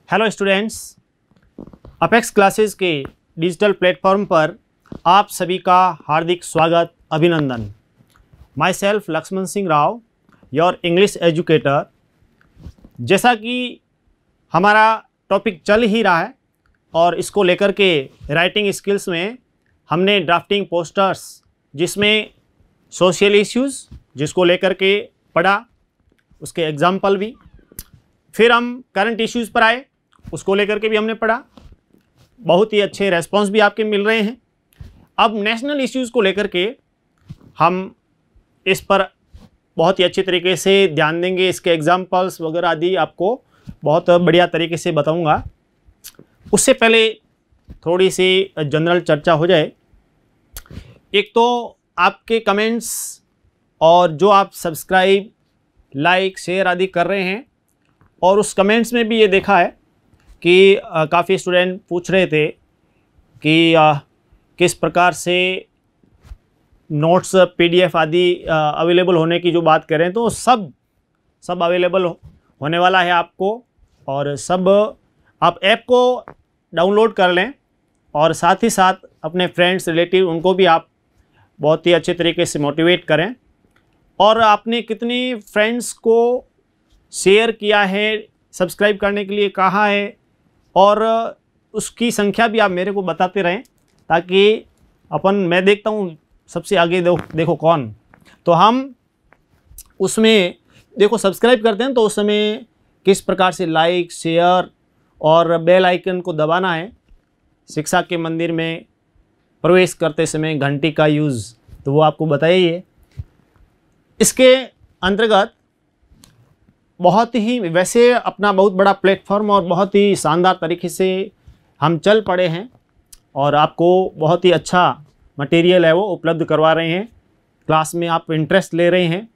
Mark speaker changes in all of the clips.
Speaker 1: Hello students, Apex Classes के digital platform पर आप सभी का हार्दिक स्वागत, अभिनंदन। Myself Lakshman Singh Rao, your English educator. जैसा कि हमारा टॉपिक चल ही रहा है और इसको लेकर के राइटिंग स्किल्स में हमने ड्राफ्टिंग पोस्टर्स, जिसमें सोशल इश्यूज़ जिसको लेकर के पढ़ा, उसके एग्जाम्पल भी, फिर हम करंट इश्यूज़ पर आए, उसको लेकर के भी हमने पढ़ा। बहुत ही अच्छे रेस्पॉन्स भी आपके मिल रहे हैं। अब नेशनल इश्यूज़ को लेकर के हम इस पर बहुत ही अच्छे तरीके से ध्यान देंगे। इसके एग्जाम्पल्स वगैरह आदि आपको बहुत बढ़िया तरीके से बताऊंगा। उससे पहले थोड़ी सी जनरल चर्चा हो जाए। एक तो आपके कमेंट्स और जो आप सब्सक्राइब, लाइक, शेयर आदि कर रहे हैं, और उस कमेंट्स में भी ये देखा है कि काफ़ी स्टूडेंट पूछ रहे थे कि किस प्रकार से नोट्स, पीडीएफ आदि अवेलेबल होने की जो बात करें, तो सब अवेलेबल होने वाला है आपको। और सब आप ऐप को डाउनलोड कर लें और साथ ही साथ अपने फ्रेंड्स, रिलेटिव, उनको भी आप बहुत ही अच्छे तरीके से मोटिवेट करें। और आपने कितनी फ्रेंड्स को शेयर किया है, सब्सक्राइब करने के लिए कहा है, और उसकी संख्या भी आप मेरे को बताते रहें, ताकि मैं देखता हूँ सबसे आगे देखो कौन। तो हम उसमें देखो सब्सक्राइब करते हैं तो उस समय किस प्रकार से लाइक, शेयर और बेल आइकन को दबाना है। शिक्षा के मंदिर में प्रवेश करते समय घंटी का यूज़, तो वो आपको बताइए। इसके अंतर्गत बहुत ही, वैसे अपना बहुत बड़ा प्लेटफॉर्म और बहुत ही शानदार तरीके से हम चल पड़े हैं और आपको बहुत ही अच्छा मटेरियल है वो उपलब्ध करवा रहे हैं। क्लास में आप इंटरेस्ट ले रहे हैं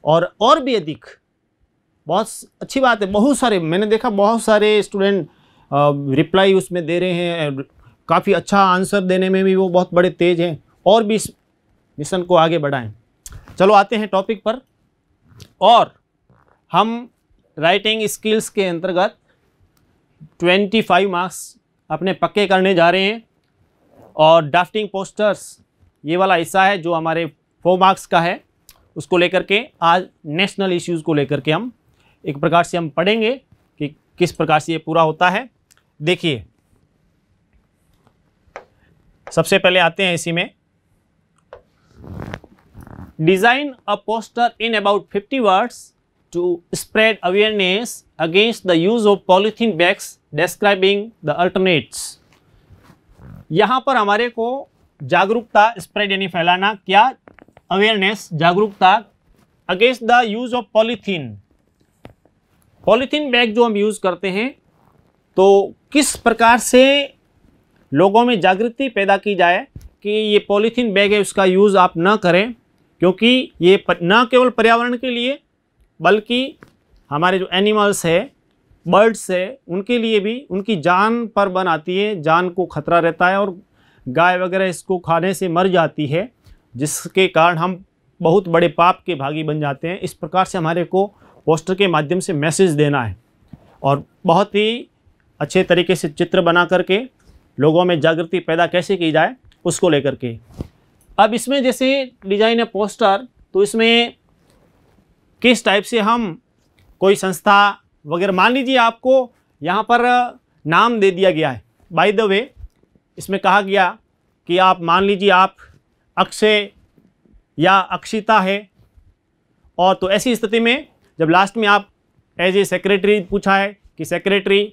Speaker 1: और भी अधिक, बहुत अच्छी बात है। बहुत सारे मैंने देखा, बहुत सारे स्टूडेंट रिप्लाई उसमें दे रहे हैं, काफ़ी अच्छा आंसर देने में भी वो बहुत बड़े तेज़ हैं, और भी इस मिशन को आगे बढ़ाएं। चलो आते हैं टॉपिक पर। और हम राइटिंग स्किल्स के अंतर्गत 25 मार्क्स अपने पक्के करने जा रहे हैं, और ड्राफ्टिंग पोस्टर्स ये वाला हिस्सा है जो हमारे 4 मार्क्स का है। उसको लेकर के आज नेशनल इश्यूज़ को लेकर के हम एक प्रकार से हम पढ़ेंगे कि किस प्रकार से ये पूरा होता है। देखिए, सबसे पहले आते हैं इसी में। Design a poster in about 50 words to spread awareness against the use of polythene bags, describing the alternates। यहाँ पर हमारे को जागरूकता, स्प्रेड यानी फैलाना, क्या अवेयरनेस, जागरूकता against the use of polythene bag जो हम यूज़ करते हैं, तो किस प्रकार से लोगों में जागृति पैदा की जाए कि ये पॉलीथीन बैग है उसका यूज़ आप ना करें, क्योंकि ये न केवल पर्यावरण के लिए बल्कि हमारे जो एनिमल्स है, बर्ड्स है, उनके लिए भी, उनकी जान पर बन आती है, जान को खतरा रहता है, और गाय वगैरह इसको खाने से मर जाती है, जिसके कारण हम बहुत बड़े पाप के भागी बन जाते हैं। इस प्रकार से हमारे को पोस्टर के माध्यम से मैसेज देना है, और बहुत ही अच्छे तरीके से चित्र बना करके लोगों में जागृति पैदा कैसे की जाए उसको लेकर के। अब इसमें जैसे डिजाइन है पोस्टर, तो इसमें किस टाइप से हम कोई संस्था वगैरह, मान लीजिए आपको यहाँ पर नाम दे दिया गया है। बाय द वे, इसमें कहा गया कि आप मान लीजिए आप अक्षय या अक्षिता है, और तो ऐसी स्थिति में जब लास्ट में आप एज ए सेक्रेटरी पूछा है कि सेक्रेटरी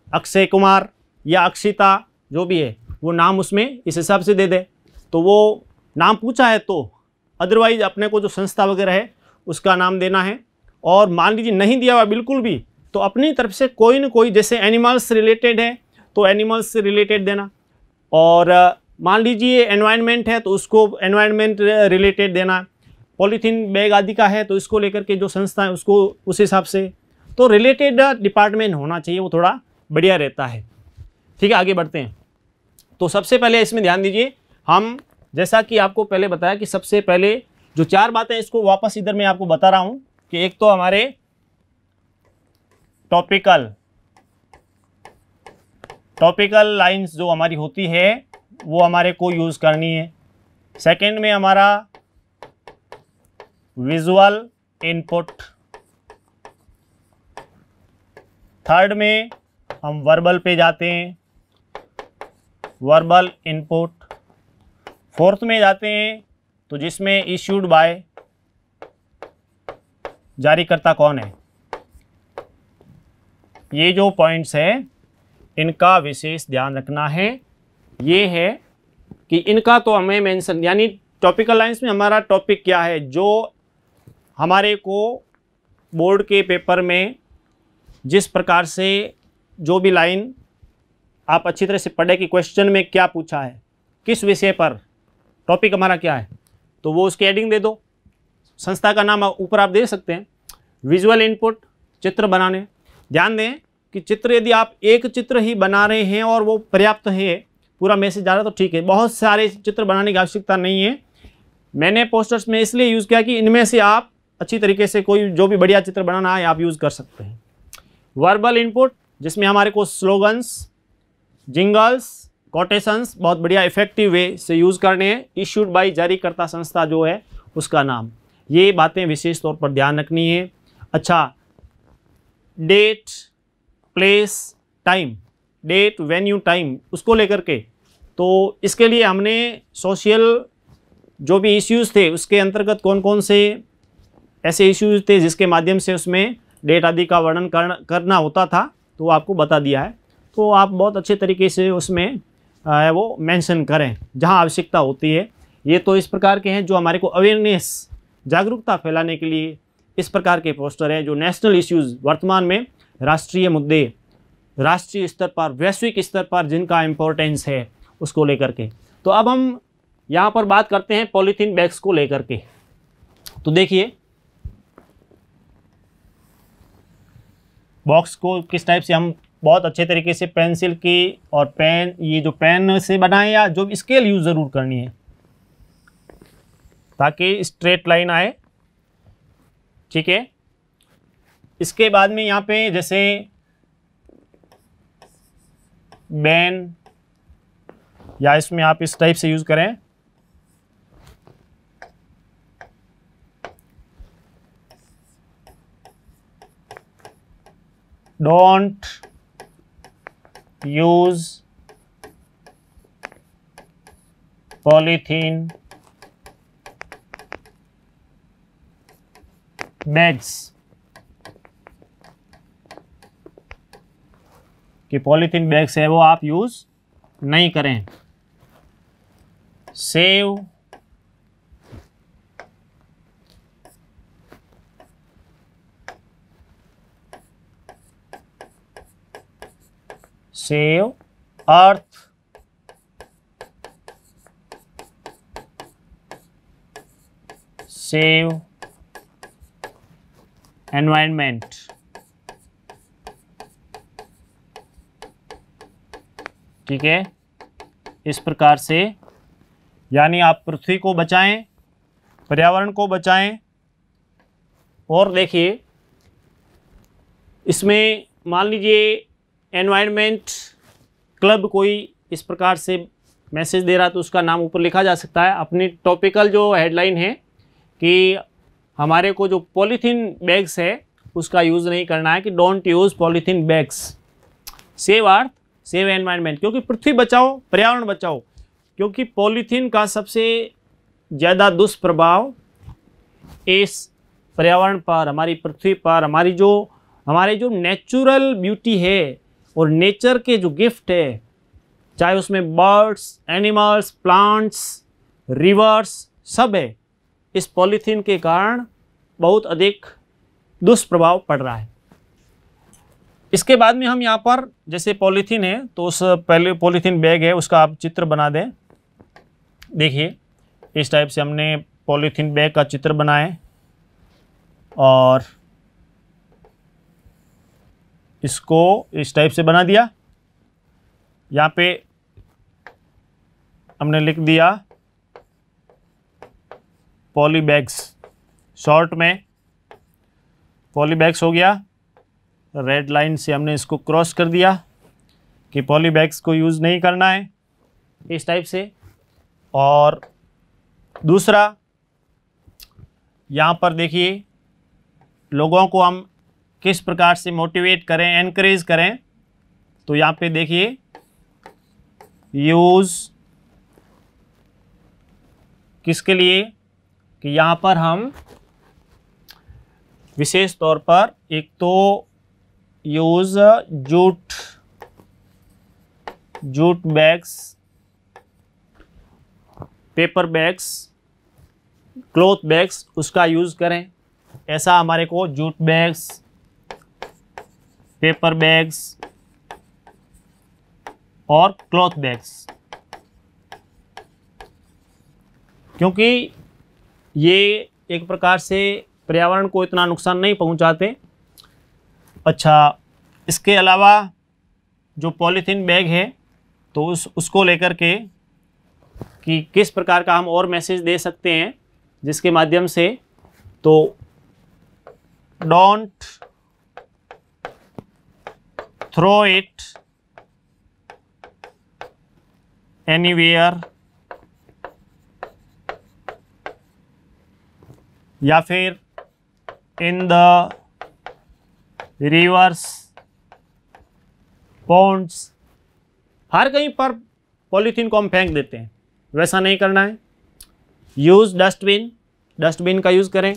Speaker 1: अक्षय कुमार या अक्षिता जो भी है, वो नाम उसमें इस हिसाब से दे दे, तो वो नाम पूछा है। तो अदरवाइज अपने को जो संस्था वगैरह है उसका नाम देना है। और मान लीजिए नहीं दिया हुआ बिल्कुल भी, तो अपनी तरफ से कोई न कोई, जैसे एनिमल्स से रिलेटेड है तो एनिमल्स से रिलेटेड देना, और मान लीजिए एनवायरनमेंट है तो उसको एनवायरनमेंट रिलेटेड देना, पॉलीथीन बैग आदि का है तो इसको लेकर के जो संस्था है उसको उस हिसाब से, तो रिलेटेड डिपार्टमेंट होना चाहिए, वो थोड़ा बढ़िया रहता है। ठीक है, आगे बढ़ते हैं। तो सबसे पहले इसमें ध्यान दीजिए, हम जैसा कि आपको पहले बताया कि सबसे पहले जो 4 बातें, इसको वापस इधर मैं आपको बता रहा हूं कि एक तो हमारे टॉपिकल, टॉपिकल लाइंस जो हमारी होती है वो हमारे को यूज़ करनी है। सेकंड में हमारा विजुअल इनपुट। थर्ड में हम वर्बल पे जाते हैं, वर्बल इनपुट। फोर्थ में जाते हैं तो जिसमें इश्यूड बाय, जारीकर्ता कौन है। ये जो पॉइंट्स हैं इनका विशेष ध्यान रखना है। ये है कि इनका तो हमें मेंशन, यानी टॉपिकल लाइंस में हमारा टॉपिक क्या है जो हमारे को बोर्ड के पेपर में जिस प्रकार से जो भी लाइन आप अच्छी तरह से पढ़े कि क्वेश्चन में क्या पूछा है, किस विषय पर टॉपिक हमारा क्या है, तो वो उसकी हेडिंग दे दो। संस्था का नाम ऊपर आप दे सकते हैं। विजुअल इनपुट, चित्र बनाने। ध्यान दें कि चित्र यदि आप एक चित्र ही बना रहे हैं और वो पर्याप्त है, पूरा मैसेज जा रहा है तो ठीक है। बहुत सारे चित्र बनाने की आवश्यकता नहीं है। मैंने पोस्टर्स में इसलिए यूज़ किया कि इनमें से आप अच्छी तरीके से कोई जो भी बढ़िया चित्र बनाना है आप यूज़ कर सकते हैं। वर्बल इनपुट जिसमें हमारे को स्लोगन्स, जिंगल्स, कोटेशंस बहुत बढ़िया इफेक्टिव वे से यूज़ करने हैं। इश्यूड बाय, जारीकर्ता संस्था जो है उसका नाम। ये बातें विशेष तौर पर ध्यान रखनी है। अच्छा, date, place, time, date, venue, time, उसको लेकर के तो इसके लिए हमने सोशल जो भी इश्यूज़ थे उसके अंतर्गत कौन कौन से ऐसे इश्यूज़ थे जिसके माध्यम से उसमें डेट आदि का वर्णन करना होता था, तो आपको बता दिया है। तो आप बहुत अच्छे तरीके से उसमें वो मेंशन करें जहां आवश्यकता होती है। ये तो इस प्रकार के हैं जो हमारे को अवेयरनेस, जागरूकता फैलाने के लिए इस प्रकार के पोस्टर हैं जो नेशनल इश्यूज़, वर्तमान में राष्ट्रीय मुद्दे, राष्ट्रीय स्तर पर, वैश्विक स्तर पर जिनका इम्पोर्टेंस है उसको लेकर के। तो अब हम यहाँ पर बात करते हैं पॉलीथीन बैग्स को लेकर के। तो देखिए बॉक्स को किस टाइप से हम बहुत अच्छे तरीके से पेंसिल की और पेन, ये जो पेन से बनाए या जो स्केल यूज़ ज़रूर करनी है ताकि स्ट्रेट लाइन आए। ठीक है। इसके बाद में यहाँ पे जैसे बैन या इसमें आप इस टाइप से यूज़ करें। डोंट यूज पॉलीथीन बैग्स, कि पॉलीथीन बैग्स है वो आप यूज नहीं करें। Save earth, save environment. ठीक है। इस प्रकार से यानी आप पृथ्वी को बचाएं, पर्यावरण को बचाएं। और देखिए इसमें मान लीजिए एनवायरनमेंट क्लब कोई इस प्रकार से मैसेज दे रहा है तो उसका नाम ऊपर लिखा जा सकता है। अपनी टॉपिकल जो हेडलाइन है कि हमारे को जो पॉलीथीन बैग्स है उसका यूज़ नहीं करना है, कि don't use polythene bags. Save earth, save environment, क्योंकि पृथ्वी बचाओ, पर्यावरण बचाओ। क्योंकि पॉलीथीन का सबसे ज़्यादा दुष्प्रभाव इस पर्यावरण पर, हमारी पृथ्वी पर, हमारे जो नेचुरल ब्यूटी है और नेचर के जो गिफ्ट है, चाहे उसमें बर्ड्स, एनिमल्स, प्लांट्स, रिवर्स सब है, इस पॉलीथीन के कारण बहुत अधिक दुष्प्रभाव पड़ रहा है। इसके बाद में हम यहाँ पर जैसे पॉलीथीन है तो उस पहले पॉलीथीन बैग है उसका आप चित्र बना दें। देखिए इस टाइप से हमने पॉलीथीन बैग का चित्र बनाए और इसको इस टाइप से बना दिया। यहाँ पे हमने लिख दिया पॉली बैग्स, शॉर्ट में पॉली बैग्स हो गया। रेड लाइन से हमने इसको क्रॉस कर दिया। कि पॉली बैग्स को यूज़ नहीं करना है इस टाइप से। और दूसरा, यहाँ पर देखिए लोगों को हम किस प्रकार से मोटिवेट करें, एनकरेज करें। तो यहाँ पे देखिए यूज़ किसके लिए, कि यहाँ पर हम विशेष तौर पर एक तो use jute bags, paper bags, cloth bags उसका यूज़ करें। ऐसा हमारे को जूट बैग्स, पेपर बैग्स और क्लॉथ बैग्स, क्योंकि ये एक प्रकार से पर्यावरण को इतना नुकसान नहीं पहुंचाते। अच्छा, इसके अलावा जो पॉलीथीन बैग है तो उसको लेकर के कि किस प्रकार का हम और मैसेज दे सकते हैं जिसके माध्यम से, तो डोंट थ्रो इट एनीवेयर, या फिर इन द रिवर्स, पॉन्ड्स, हर कहीं पर पॉलीथीन को हम फेंक देते हैं, वैसा नहीं करना है। यूज़ डस्टबिन, डस्टबिन का यूज़ करें।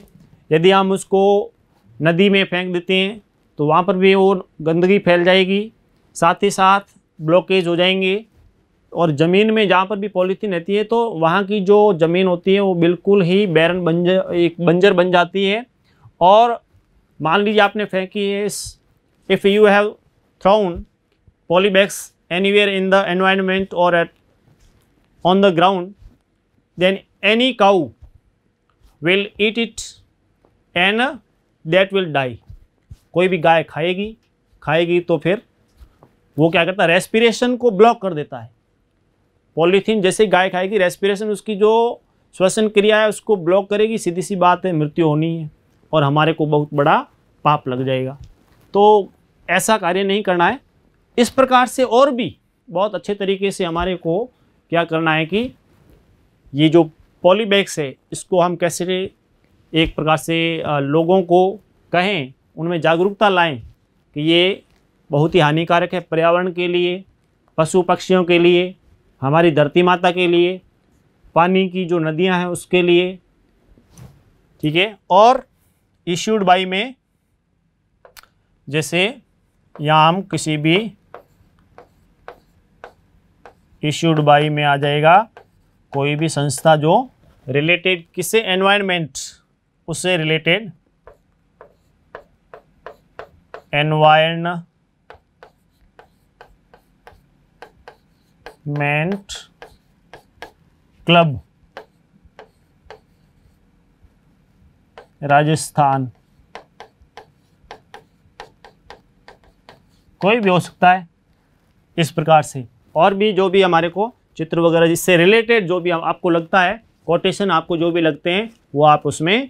Speaker 1: यदि हम उसको नदी में फेंक देते हैं तो वहाँ पर भी वो गंदगी फैल जाएगी, साथ ही साथ ब्लॉकेज हो जाएंगे। और ज़मीन में जहाँ पर भी पॉलीथीन रहती है तो वहाँ की जो ज़मीन होती है वो बिल्कुल ही बैरन बंजर बन जाती है। और मान लीजिए आपने फेंकी है, if you have thrown polybags anywhere in the environment or on the ground, then any cow will eat it and that will die. कोई भी गाय खाएगी तो फिर वो क्या करता है, रेस्पिरेशन को ब्लॉक कर देता है। पॉलीथीन जैसे गाय खाएगी, रेस्पिरेशन उसकी जो श्वसन क्रिया है उसको ब्लॉक करेगी, सीधी सी बात है मृत्यु होनी है और हमारे को बहुत बड़ा पाप लग जाएगा। तो ऐसा कार्य नहीं करना है। इस प्रकार से और भी बहुत अच्छे तरीके से हमारे को क्या करना है कि ये जो पॉली बैग्स है इसको हम कैसे एक प्रकार से लोगों को कहें, उनमें जागरूकता लाएं कि ये बहुत ही हानिकारक है पर्यावरण के लिए, पशु पक्षियों के लिए, हमारी धरती माता के लिए, पानी की जो नदियां हैं उसके लिए, ठीक है। और इश्यूड बाई में, जैसे यहाँ हम किसी भी इश्यूड बाई में आ जाएगा कोई भी संस्था जो रिलेटेड किससे, एनवायरनमेंट, उससे रिलेटेड एनवायरनमेंट क्लब राजस्थान, कोई भी हो सकता है इस प्रकार से। और भी जो भी हमारे को चित्र वगैरह जिससे रिलेटेड जो भी आपको लगता है, कोटेशन आपको जो भी लगते हैं वो आप उसमें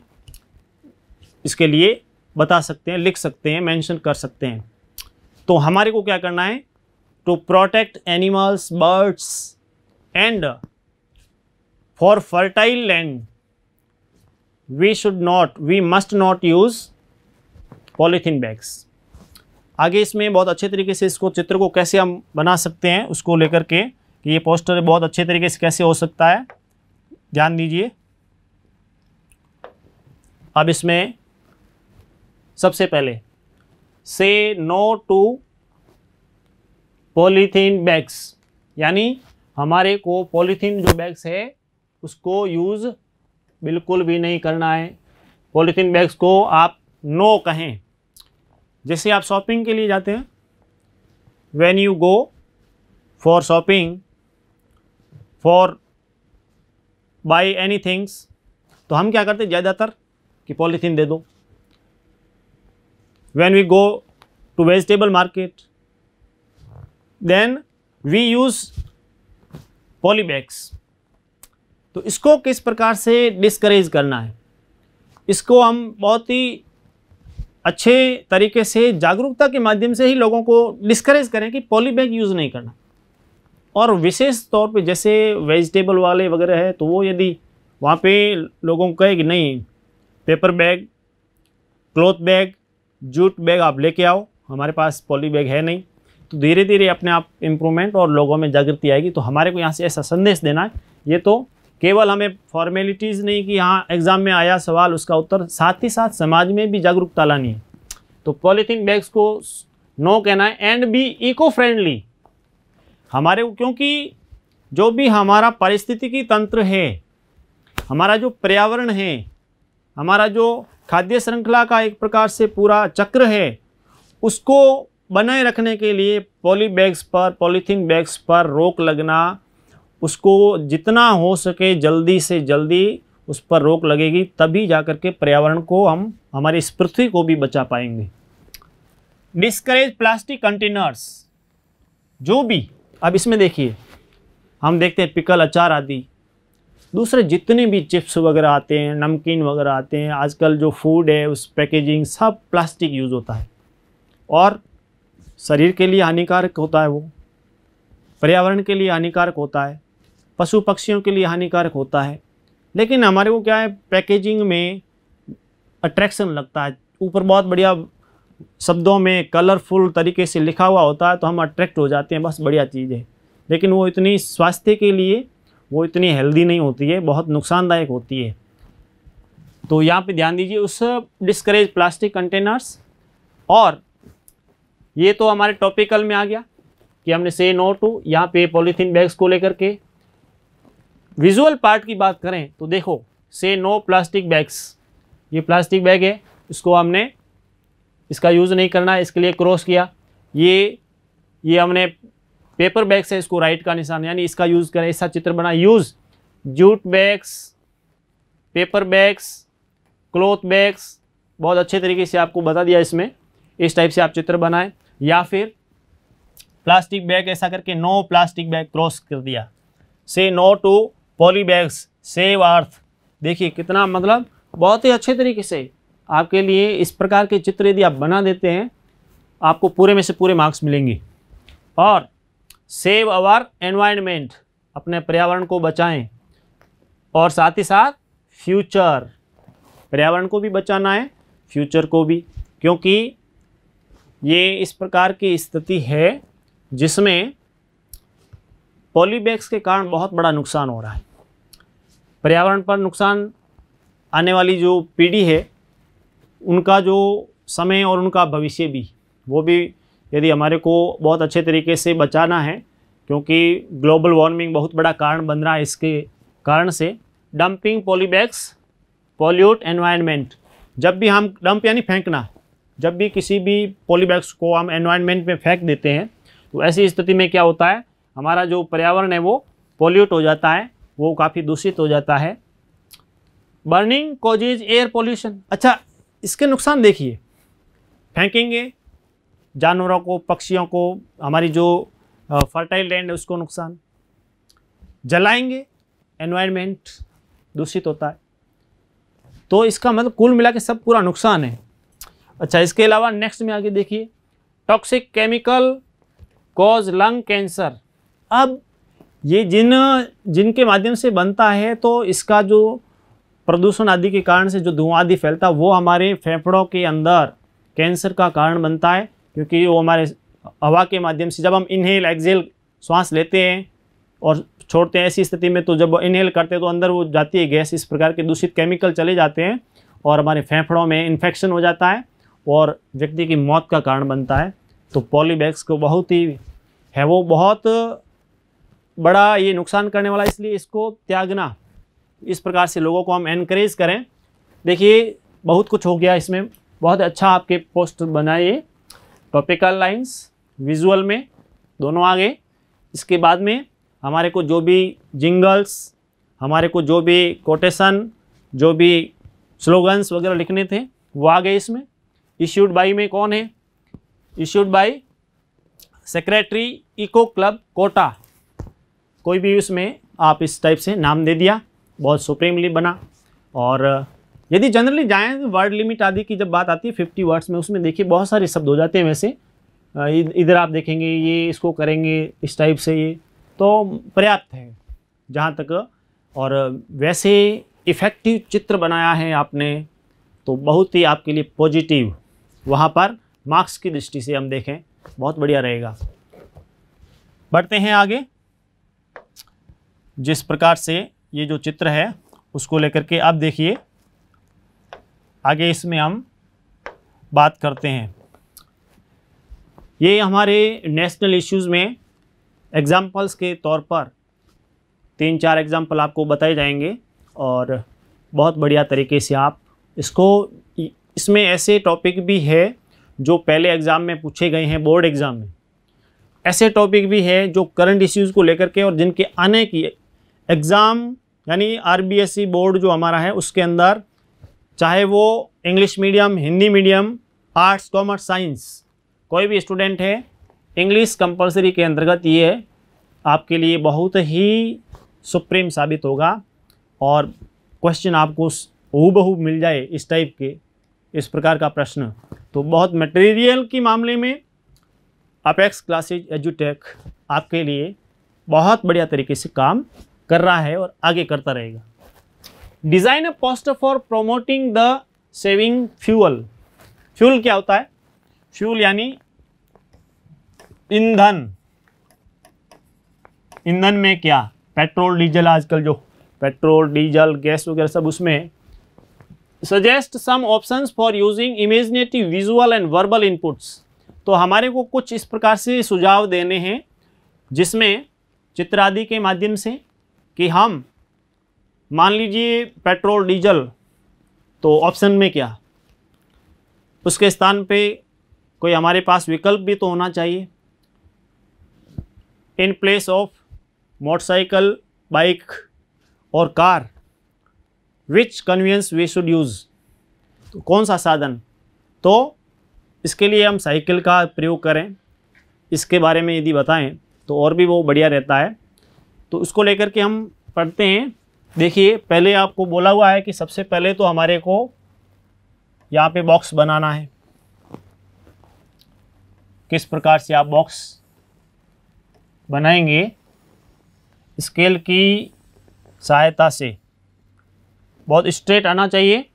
Speaker 1: इसके लिए बता सकते हैं, लिख सकते हैं, मेंशन कर सकते हैं। तो हमारे को क्या करना है, to protect animals, birds and for fertile land we must not use polythene bags. आगे इसमें बहुत अच्छे तरीके से इसको चित्र को कैसे हम बना सकते हैं उसको लेकर के कि ये पोस्टर बहुत अच्छे तरीके से कैसे हो सकता है, ध्यान दीजिए। अब इसमें सबसे पहले से नो टू पॉलीथीन बैग्स, यानी हमारे को पॉलीथीन जो बैग्स है उसको यूज़ बिल्कुल भी नहीं करना है। पॉलीथीन बैग्स को आप नो कहें। जैसे आप शॉपिंग के लिए जाते हैं, when you go for shopping, for by any things, तो हम क्या करते हैं ज़्यादातर कि पॉलीथीन दे दो। When we go to vegetable market, then we use poly bags. तो इसको किस प्रकार से डिस्करेज करना है, इसको हम बहुत ही अच्छे तरीके से जागरूकता के माध्यम से ही लोगों को डिस्करेज करें कि पॉली बैग यूज़ नहीं करना। और विशेष तौर पे जैसे वेजिटेबल वाले वगैरह है तो वो यदि वहाँ पे लोगों को कहे कि नहीं paper bag, cloth bag, jute bag आप लेके आओ, हमारे पास पॉली बैग है नहीं, तो धीरे धीरे अपने आप इम्प्रूवमेंट और लोगों में जागृति आएगी। तो हमारे को यहाँ से ऐसा संदेश देना है, ये तो केवल हमें फॉर्मेलिटीज़ नहीं कि यहाँ एग्ज़ाम में आया सवाल उसका उत्तर, साथ ही साथ समाज में भी जागरूकता लानी है। तो पॉलीथीन बैग्स को नो कहना है एंड बी इको फ्रेंडली हमारे को, क्योंकि जो भी हमारा पारिस्थितिकी तंत्र है, हमारा जो पर्यावरण है, हमारा जो खाद्य श्रृंखला का एक प्रकार से पूरा चक्र है, उसको बनाए रखने के लिए पॉली बैग्स पर, पॉलीथीन बैग्स पर रोक लगना, उसको जितना हो सके जल्दी से जल्दी उस पर रोक लगेगी, तभी जाकर के पर्यावरण को हम, हमारी इस पृथ्वी को भी बचा पाएंगे। डिस्करेज प्लास्टिक कंटेनर्स, जो भी अब इसमें देखिए हम देखते हैं पिकल, अचार आदि, दूसरे जितने भी चिप्स वगैरह आते हैं, नमकीन वगैरह आते हैं, आजकल जो फूड है उस पैकेजिंग सब प्लास्टिक यूज़ होता है और शरीर के लिए हानिकारक होता है, वो पर्यावरण के लिए हानिकारक होता है, पशु पक्षियों के लिए हानिकारक होता है। लेकिन हमारे को क्या है, पैकेजिंग में अट्रैक्शन लगता है, ऊपर बहुत बढ़िया शब्दों में कलरफुल तरीके से लिखा हुआ होता है तो हम अट्रैक्ट हो जाते हैं, बस बढ़िया चीज़ है, लेकिन वो इतनी स्वास्थ्य के लिए वो इतनी हेल्दी नहीं होती है, बहुत नुकसानदायक होती है। तो यहाँ पे ध्यान दीजिए उस डिस्करेज प्लास्टिक कंटेनर्स। और ये तो हमारे टॉपिकल में आ गया कि हमने से नो टू यहाँ पे पॉलीथीन बैग्स को लेकर के। विजुअल पार्ट की बात करें तो देखो से नो प्लास्टिक बैग्स, ये प्लास्टिक बैग है, इसको हमने, इसका यूज़ नहीं करना है, इसके लिए क्रॉस किया। ये हमने पेपर बैग्स है, इसको राइट का निशान, यानी इसका यूज़ करें, ऐसा चित्र बना। Use jute bags, paper bags, cloth bags, बहुत अच्छे तरीके से आपको बता दिया इसमें, इस टाइप से आप चित्र बनाएं। या फिर प्लास्टिक बैग ऐसा करके नो प्लास्टिक बैग क्रॉस कर दिया। Say no to poly bags, save earth. देखिए कितना मतलब बहुत ही अच्छे तरीके से आपके लिए इस प्रकार के चित्र यदि आप बना देते हैं, आपको पूरे में से पूरे मार्क्स मिलेंगे। और सेव आवर एनवायरनमेंट, अपने पर्यावरण को बचाएं, और साथ ही साथ फ्यूचर, पर्यावरण को भी बचाना है, फ्यूचर को भी, क्योंकि ये इस प्रकार की स्थिति है जिसमें पॉलीबैग्स के कारण बहुत बड़ा नुकसान हो रहा है, पर्यावरण पर नुकसान, आने वाली जो पीढ़ी है उनका जो समय और उनका भविष्य भी, वो भी यदि हमारे को बहुत अच्छे तरीके से बचाना है, क्योंकि ग्लोबल वार्मिंग बहुत बड़ा कारण बन रहा है। इसके कारण से डंपिंग पॉलीबैग्स पॉल्यूट एनवायरनमेंट, जब भी हम डंप यानी फेंकना, जब भी किसी भी पॉलीबैग्स को हम एनवायरनमेंट में फेंक देते हैं तो ऐसी स्थिति में क्या होता है, हमारा जो पर्यावरण है वो पॉल्यूट हो जाता है, वो काफ़ी दूषित हो जाता है। Burning causes air pollution. अच्छा, इसके नुकसान देखिए, फेंकेंगे जानवरों को, पक्षियों को, हमारी जो फर्टाइल लैंड है उसको नुकसान, जलाएंगे एनवायरनमेंट दूषित होता है। तो इसका मतलब कुल मिला के सब पूरा नुकसान है। अच्छा, इसके अलावा नेक्स्ट में आगे देखिए, toxic chemical cause lung cancer. अब ये जिनके माध्यम से बनता है तो इसका जो प्रदूषण आदि के कारण से जो धुआं आदि फैलता है वो हमारे फेफड़ों के अंदर कैंसर का कारण बनता है, क्योंकि वो हमारे हवा के माध्यम से जब हम इनहेल एक्सेल श्वास लेते हैं और छोड़ते हैं, ऐसी स्थिति में तो जब इनहेल करते हैं तो अंदर वो जाती है गैस, इस प्रकार के दूषित केमिकल चले जाते हैं और हमारे फेफड़ों में इन्फेक्शन हो जाता है और व्यक्ति की मौत का कारण बनता है। तो पॉलीबैग्स को बहुत ही है, वो बहुत बड़ा ये नुकसान करने वाला, इसलिए इसको त्यागना, इस प्रकार से लोगों को हम एनकरेज करें। देखिए बहुत कुछ हो गया इसमें, बहुत अच्छा आपके पोस्ट बनाए, टॉपिकल लाइंस विजुअल में दोनों आ गए। इसके बाद में हमारे को जो भी जिंगल्स, हमारे को जो भी कोटेशन, जो भी स्लोगन्स वगैरह लिखने थे वो आ गए इसमें। इश्यूड बाई में कौन है, issued by secretary eco club Kota, कोई भी उसमें आप इस टाइप से नाम दे दिया, बहुत सुप्रीमली बना। और यदि जनरली जाएँ वर्ड लिमिट आदि की जब बात आती है 50 वर्ड्स में, उसमें देखिए बहुत सारे शब्द हो जाते हैं। वैसे इधर आप देखेंगे ये इसको करेंगे इस टाइप से, ये तो पर्याप्त है जहाँ तक। और वैसे इफ़ेक्टिव चित्र बनाया है आपने तो बहुत ही आपके लिए पॉजिटिव, वहाँ पर मार्क्स की दृष्टि से हम देखें बहुत बढ़िया रहेगा। बढ़ते हैं आगे। जिस प्रकार से ये जो चित्र है उसको लेकर के आप देखिए आगे, इसमें हम बात करते हैं। ये हमारे नेशनल इश्यूज़ में एग्जाम्पल्स के तौर पर 3-4 एग्जाम्पल आपको बताए जाएंगे और बहुत बढ़िया तरीके से आप इसको, इसमें ऐसे टॉपिक भी है जो पहले एग्ज़ाम में पूछे गए हैं, बोर्ड एग्ज़ाम में ऐसे टॉपिक भी है जो करंट इश्यूज़ को लेकर के और जिनके आने की एग्ज़ाम यानी आरबीएसई बोर्ड जो हमारा है उसके अंदर, चाहे वो English medium, Hindi medium, arts, commerce, science, कोई भी स्टूडेंट है, इंग्लिश कंपलसरी के अंतर्गत ये आपके लिए बहुत ही सुप्रीम साबित होगा और क्वेश्चन आपको हूबहू मिल जाए इस टाइप के, इस प्रकार का प्रश्न। तो बहुत मटेरियल के मामले में अपेक्स क्लासेज एजुटेक आपके लिए बहुत बढ़िया तरीके से काम कर रहा है और आगे करता रहेगा। Design a poster for promoting the saving fuel. Fuel क्या होता है? फ्यूल यानी ईंधन। ईंधन में क्या? पेट्रोल, डीजल, आजकल जो पेट्रोल, डीजल, गैस वगैरह सब उसमें। Suggest some options for using imaginative, visual and verbal inputs. तो हमारे को कुछ इस प्रकार से सुझाव देने हैं जिसमें चित्र आदि के माध्यम से कि हम मान लीजिए पेट्रोल, डीजल, तो ऑप्शन में क्या, उसके स्थान पे कोई हमारे पास विकल्प भी तो होना चाहिए। In place of motorcycle, bike और car, which convenience we should use. तो कौन सा साधन? तो इसके लिए हम साइकिल का प्रयोग करें, इसके बारे में यदि बताएं तो और भी वो बढ़िया रहता है। तो उसको लेकर के हम पढ़ते हैं। देखिए पहले आपको बोला हुआ है कि सबसे पहले तो हमारे को यहाँ पे बॉक्स बनाना है। किस प्रकार से आप बॉक्स बनाएंगे? स्केल की सहायता से, बहुत स्ट्रेट आना चाहिए।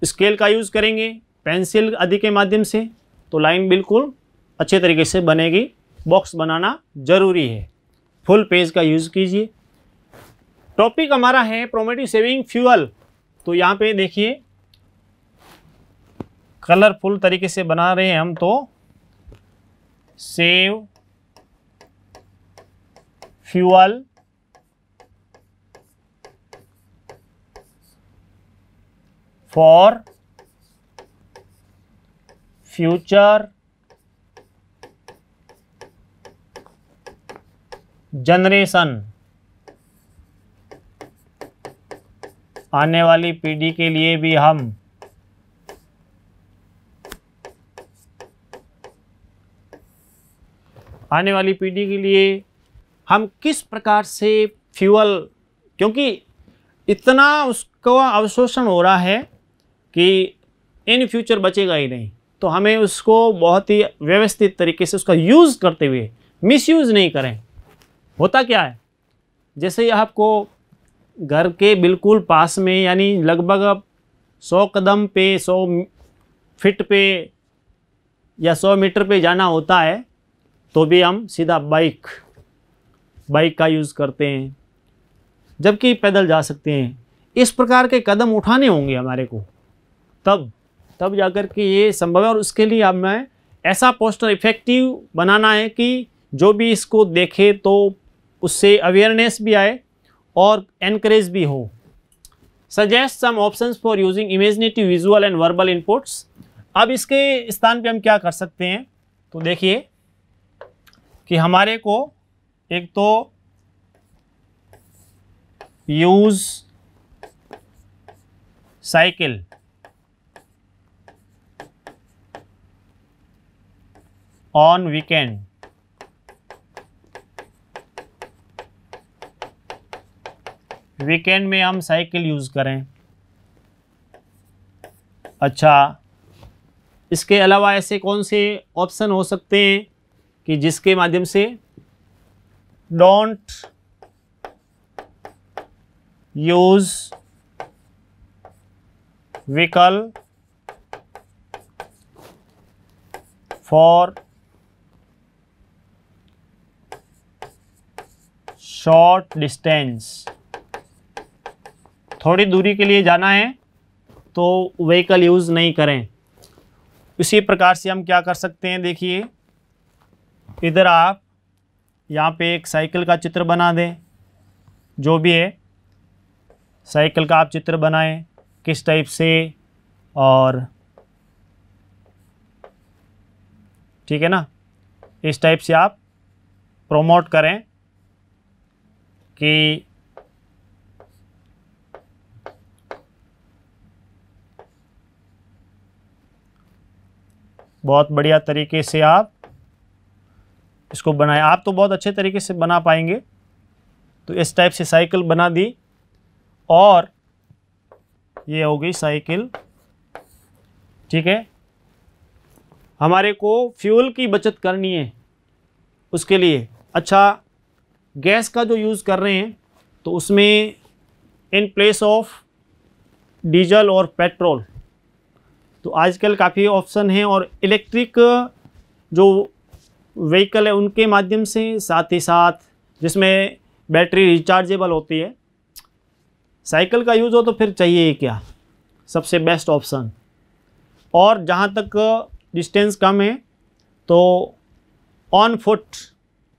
Speaker 1: स्केल का यूज़ करेंगे, पेंसिल आदि के माध्यम से, तो लाइन बिल्कुल अच्छे तरीके से बनेगी। बॉक्स बनाना जरूरी है। फुल पेज का यूज़ कीजिए। टॉपिक हमारा है प्रोमोटिव सेविंग फ्यूल। तो यहाँ पे देखिए कलरफुल तरीके से बना रहे हैं हम, तो save fuel for future generation. आने वाली पीढ़ी के लिए भी हम आने वाली पीढ़ी के लिए हम किस प्रकार से फ्यूल, क्योंकि इतना उसका अवशोषण हो रहा है कि इन फ्यूचर बचेगा ही नहीं, तो हमें उसको बहुत ही व्यवस्थित तरीके से उसका यूज़ करते हुए मिसयूज़ नहीं करें। होता क्या है, जैसे आपको घर के बिल्कुल पास में यानी लगभग 100 कदम पे, 100 फीट पे या 100 मीटर पे जाना होता है, तो भी हम सीधा बाइक का यूज़ करते हैं, जबकि पैदल जा सकते हैं। इस प्रकार के कदम उठाने होंगे हमारे को, तब जाकर के ये संभव है। और उसके लिए हमें ऐसा पोस्टर इफेक्टिव बनाना है कि जो भी इसको देखे तो उससे अवेयरनेस भी आए और एनकरेज भी हो। Suggest some options for using imaginative, visual and verbal inputs. अब इसके स्थान पे हम क्या कर सकते हैं? तो देखिए कि हमारे को एक तो use cycle, on weekend, weekend में हम साइकिल यूज़ करें। अच्छा, इसके अलावा ऐसे कौन से ऑप्शन हो सकते हैं कि जिसके माध्यम से don't use vehicle for short distance, थोड़ी दूरी के लिए जाना है तो व्हीकल यूज़ नहीं करें। इसी प्रकार से हम क्या कर सकते हैं, देखिए इधर आप यहाँ पे एक साइकिल का चित्र बना दें, जो भी है साइकिल का आप चित्र बनाएं किस टाइप से, और ठीक है ना, इस टाइप से आप प्रमोट करें कि बहुत बढ़िया तरीके से आप इसको बनाएं। आप तो बहुत अच्छे तरीके से बना पाएंगे। तो इस टाइप से साइकिल बना दी और ये हो गई साइकिल, ठीक है। हमारे को फ्यूल की बचत करनी है, उसके लिए अच्छा गैस का जो यूज़ कर रहे हैं तो उसमें इन प्लेस ऑफ डीजल और पेट्रोल तो आजकल काफ़ी ऑप्शन हैं, और इलेक्ट्रिक जो व्हीकल है उनके माध्यम से, साथ ही साथ जिसमें बैटरी रिचार्जेबल होती है, साइकिल का यूज़ हो तो फिर चाहिए क्या, सबसे बेस्ट ऑप्शन। और जहाँ तक डिस्टेंस कम है तो ऑन फुट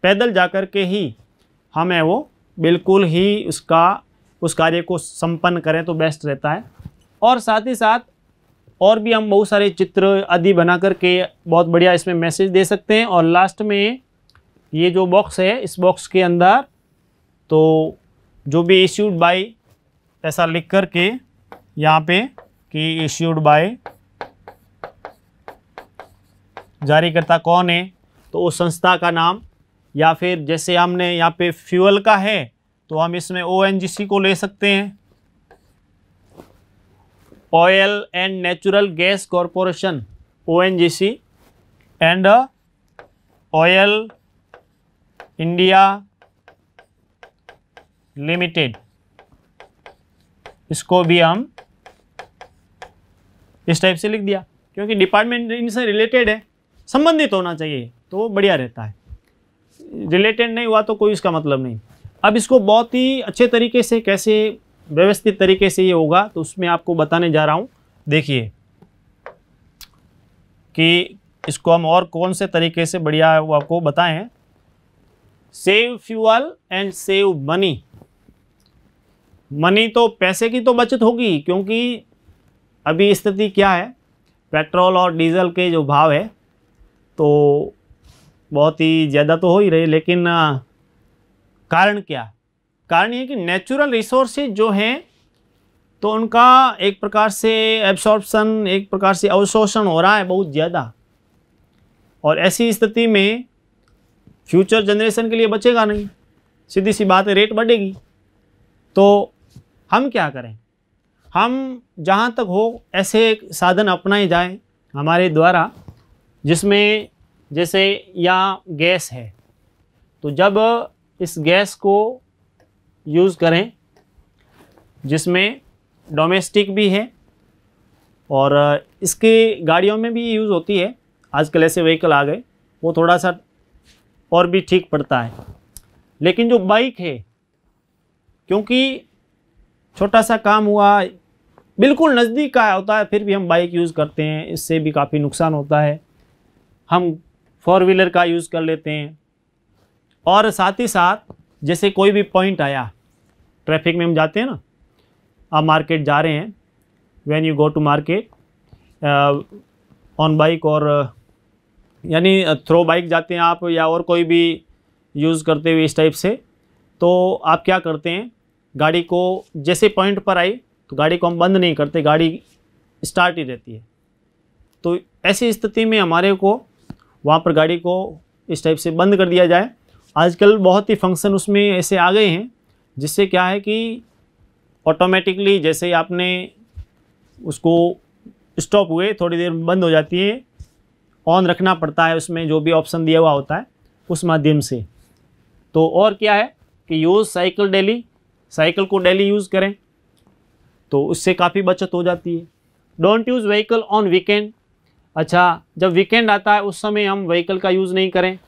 Speaker 1: पैदल जाकर के ही हमें वो बिल्कुल ही उस कार्य को संपन्न करें तो बेस्ट रहता है। और साथ ही साथ और भी हम बहुत सारे चित्र आदि बना करके बहुत बढ़िया इसमें मैसेज दे सकते हैं। और लास्ट में ये जो बॉक्स है, इस बॉक्स के अंदर तो जो भी इश्यूड बाय ऐसा लिख कर के यहाँ पे कि इश्यूड बाय, जारीकर्ता कौन है तो उस संस्था का नाम, या फिर जैसे हमने यहाँ पे फ्यूल का है तो हम इसमें ONGC को ले सकते हैं, oil and natural gas corporation ONGC, and oil India limited, इसको भी हम इस टाइप से लिख दिया, क्योंकि डिपार्टमेंट इनसे रिलेटेड है, संबंधित होना चाहिए तो बढ़िया रहता है। रिलेटेड नहीं हुआ तो कोई इसका मतलब नहीं। अब इसको बहुत ही अच्छे तरीके से कैसे व्यवस्थित तरीके से ये होगा तो उसमें आपको बताने जा रहा हूँ। देखिए कि इसको हम और कौन से तरीके से बढ़िया वो आपको बताएं। Save fuel and save money. Money तो पैसे की तो बचत होगी, क्योंकि अभी स्थिति क्या है, पेट्रोल और डीजल के जो भाव है तो बहुत ही ज़्यादा तो हो ही रहे, लेकिन कारण क्या, कारण ये कि नेचुरल रिसोर्सेज जो हैं तो उनका एक प्रकार से एब्सॉर्प्शन, एक प्रकार से अवशोषण हो रहा है बहुत ज़्यादा, और ऐसी स्थिति में फ्यूचर जनरेशन के लिए बचेगा नहीं, सीधी सी बात है, रेट बढ़ेगी। तो हम क्या करें, हम जहाँ तक हो ऐसे एक साधन अपनाए जाएं हमारे द्वारा, जिसमें जैसे यहाँ गैस है तो जब इस गैस को यूज़ करें, जिसमें डोमेस्टिक भी है और इसके गाड़ियों में भी यूज़ होती है, आजकल ऐसे व्हीकल आ गए, वो थोड़ा सा और भी ठीक पड़ता है। लेकिन जो बाइक है, क्योंकि छोटा सा काम हुआ, बिल्कुल नज़दीक का होता है, फिर भी हम बाइक यूज़ करते हैं, इससे भी काफ़ी नुकसान होता है। हम 4 व्हीलर का यूज़ कर लेते हैं। और साथ ही साथ जैसे कोई भी पॉइंट आया, ट्रैफिक में हम जाते हैं ना, आप मार्केट जा रहे हैं, when you go to market on bike, और यानी थ्रो बाइक जाते हैं आप, या और कोई भी यूज़ करते हुए इस टाइप से, तो आप क्या करते हैं, गाड़ी को जैसे पॉइंट पर आई तो गाड़ी को हम बंद नहीं करते, गाड़ी स्टार्ट ही रहती है। तो ऐसी स्थिति में हमारे को वहाँ पर गाड़ी को इस टाइप से बंद कर दिया जाए। आजकल बहुत ही फंक्शन उसमें ऐसे आ गए हैं, जिससे क्या है कि ऑटोमेटिकली जैसे आपने उसको स्टॉप हुए थोड़ी देर बंद हो जाती है, ऑन रखना पड़ता है, उसमें जो भी ऑप्शन दिया हुआ होता है उस माध्यम से। तो और क्या है कि यूज़ साइकिल डेली, साइकिल को डेली यूज़ करें तो उससे काफ़ी बचत हो जाती है। Don't use vehicle on weekend, अच्छा जब वीकेंड आता है उस समय हम व्हीकल का यूज़ नहीं करें।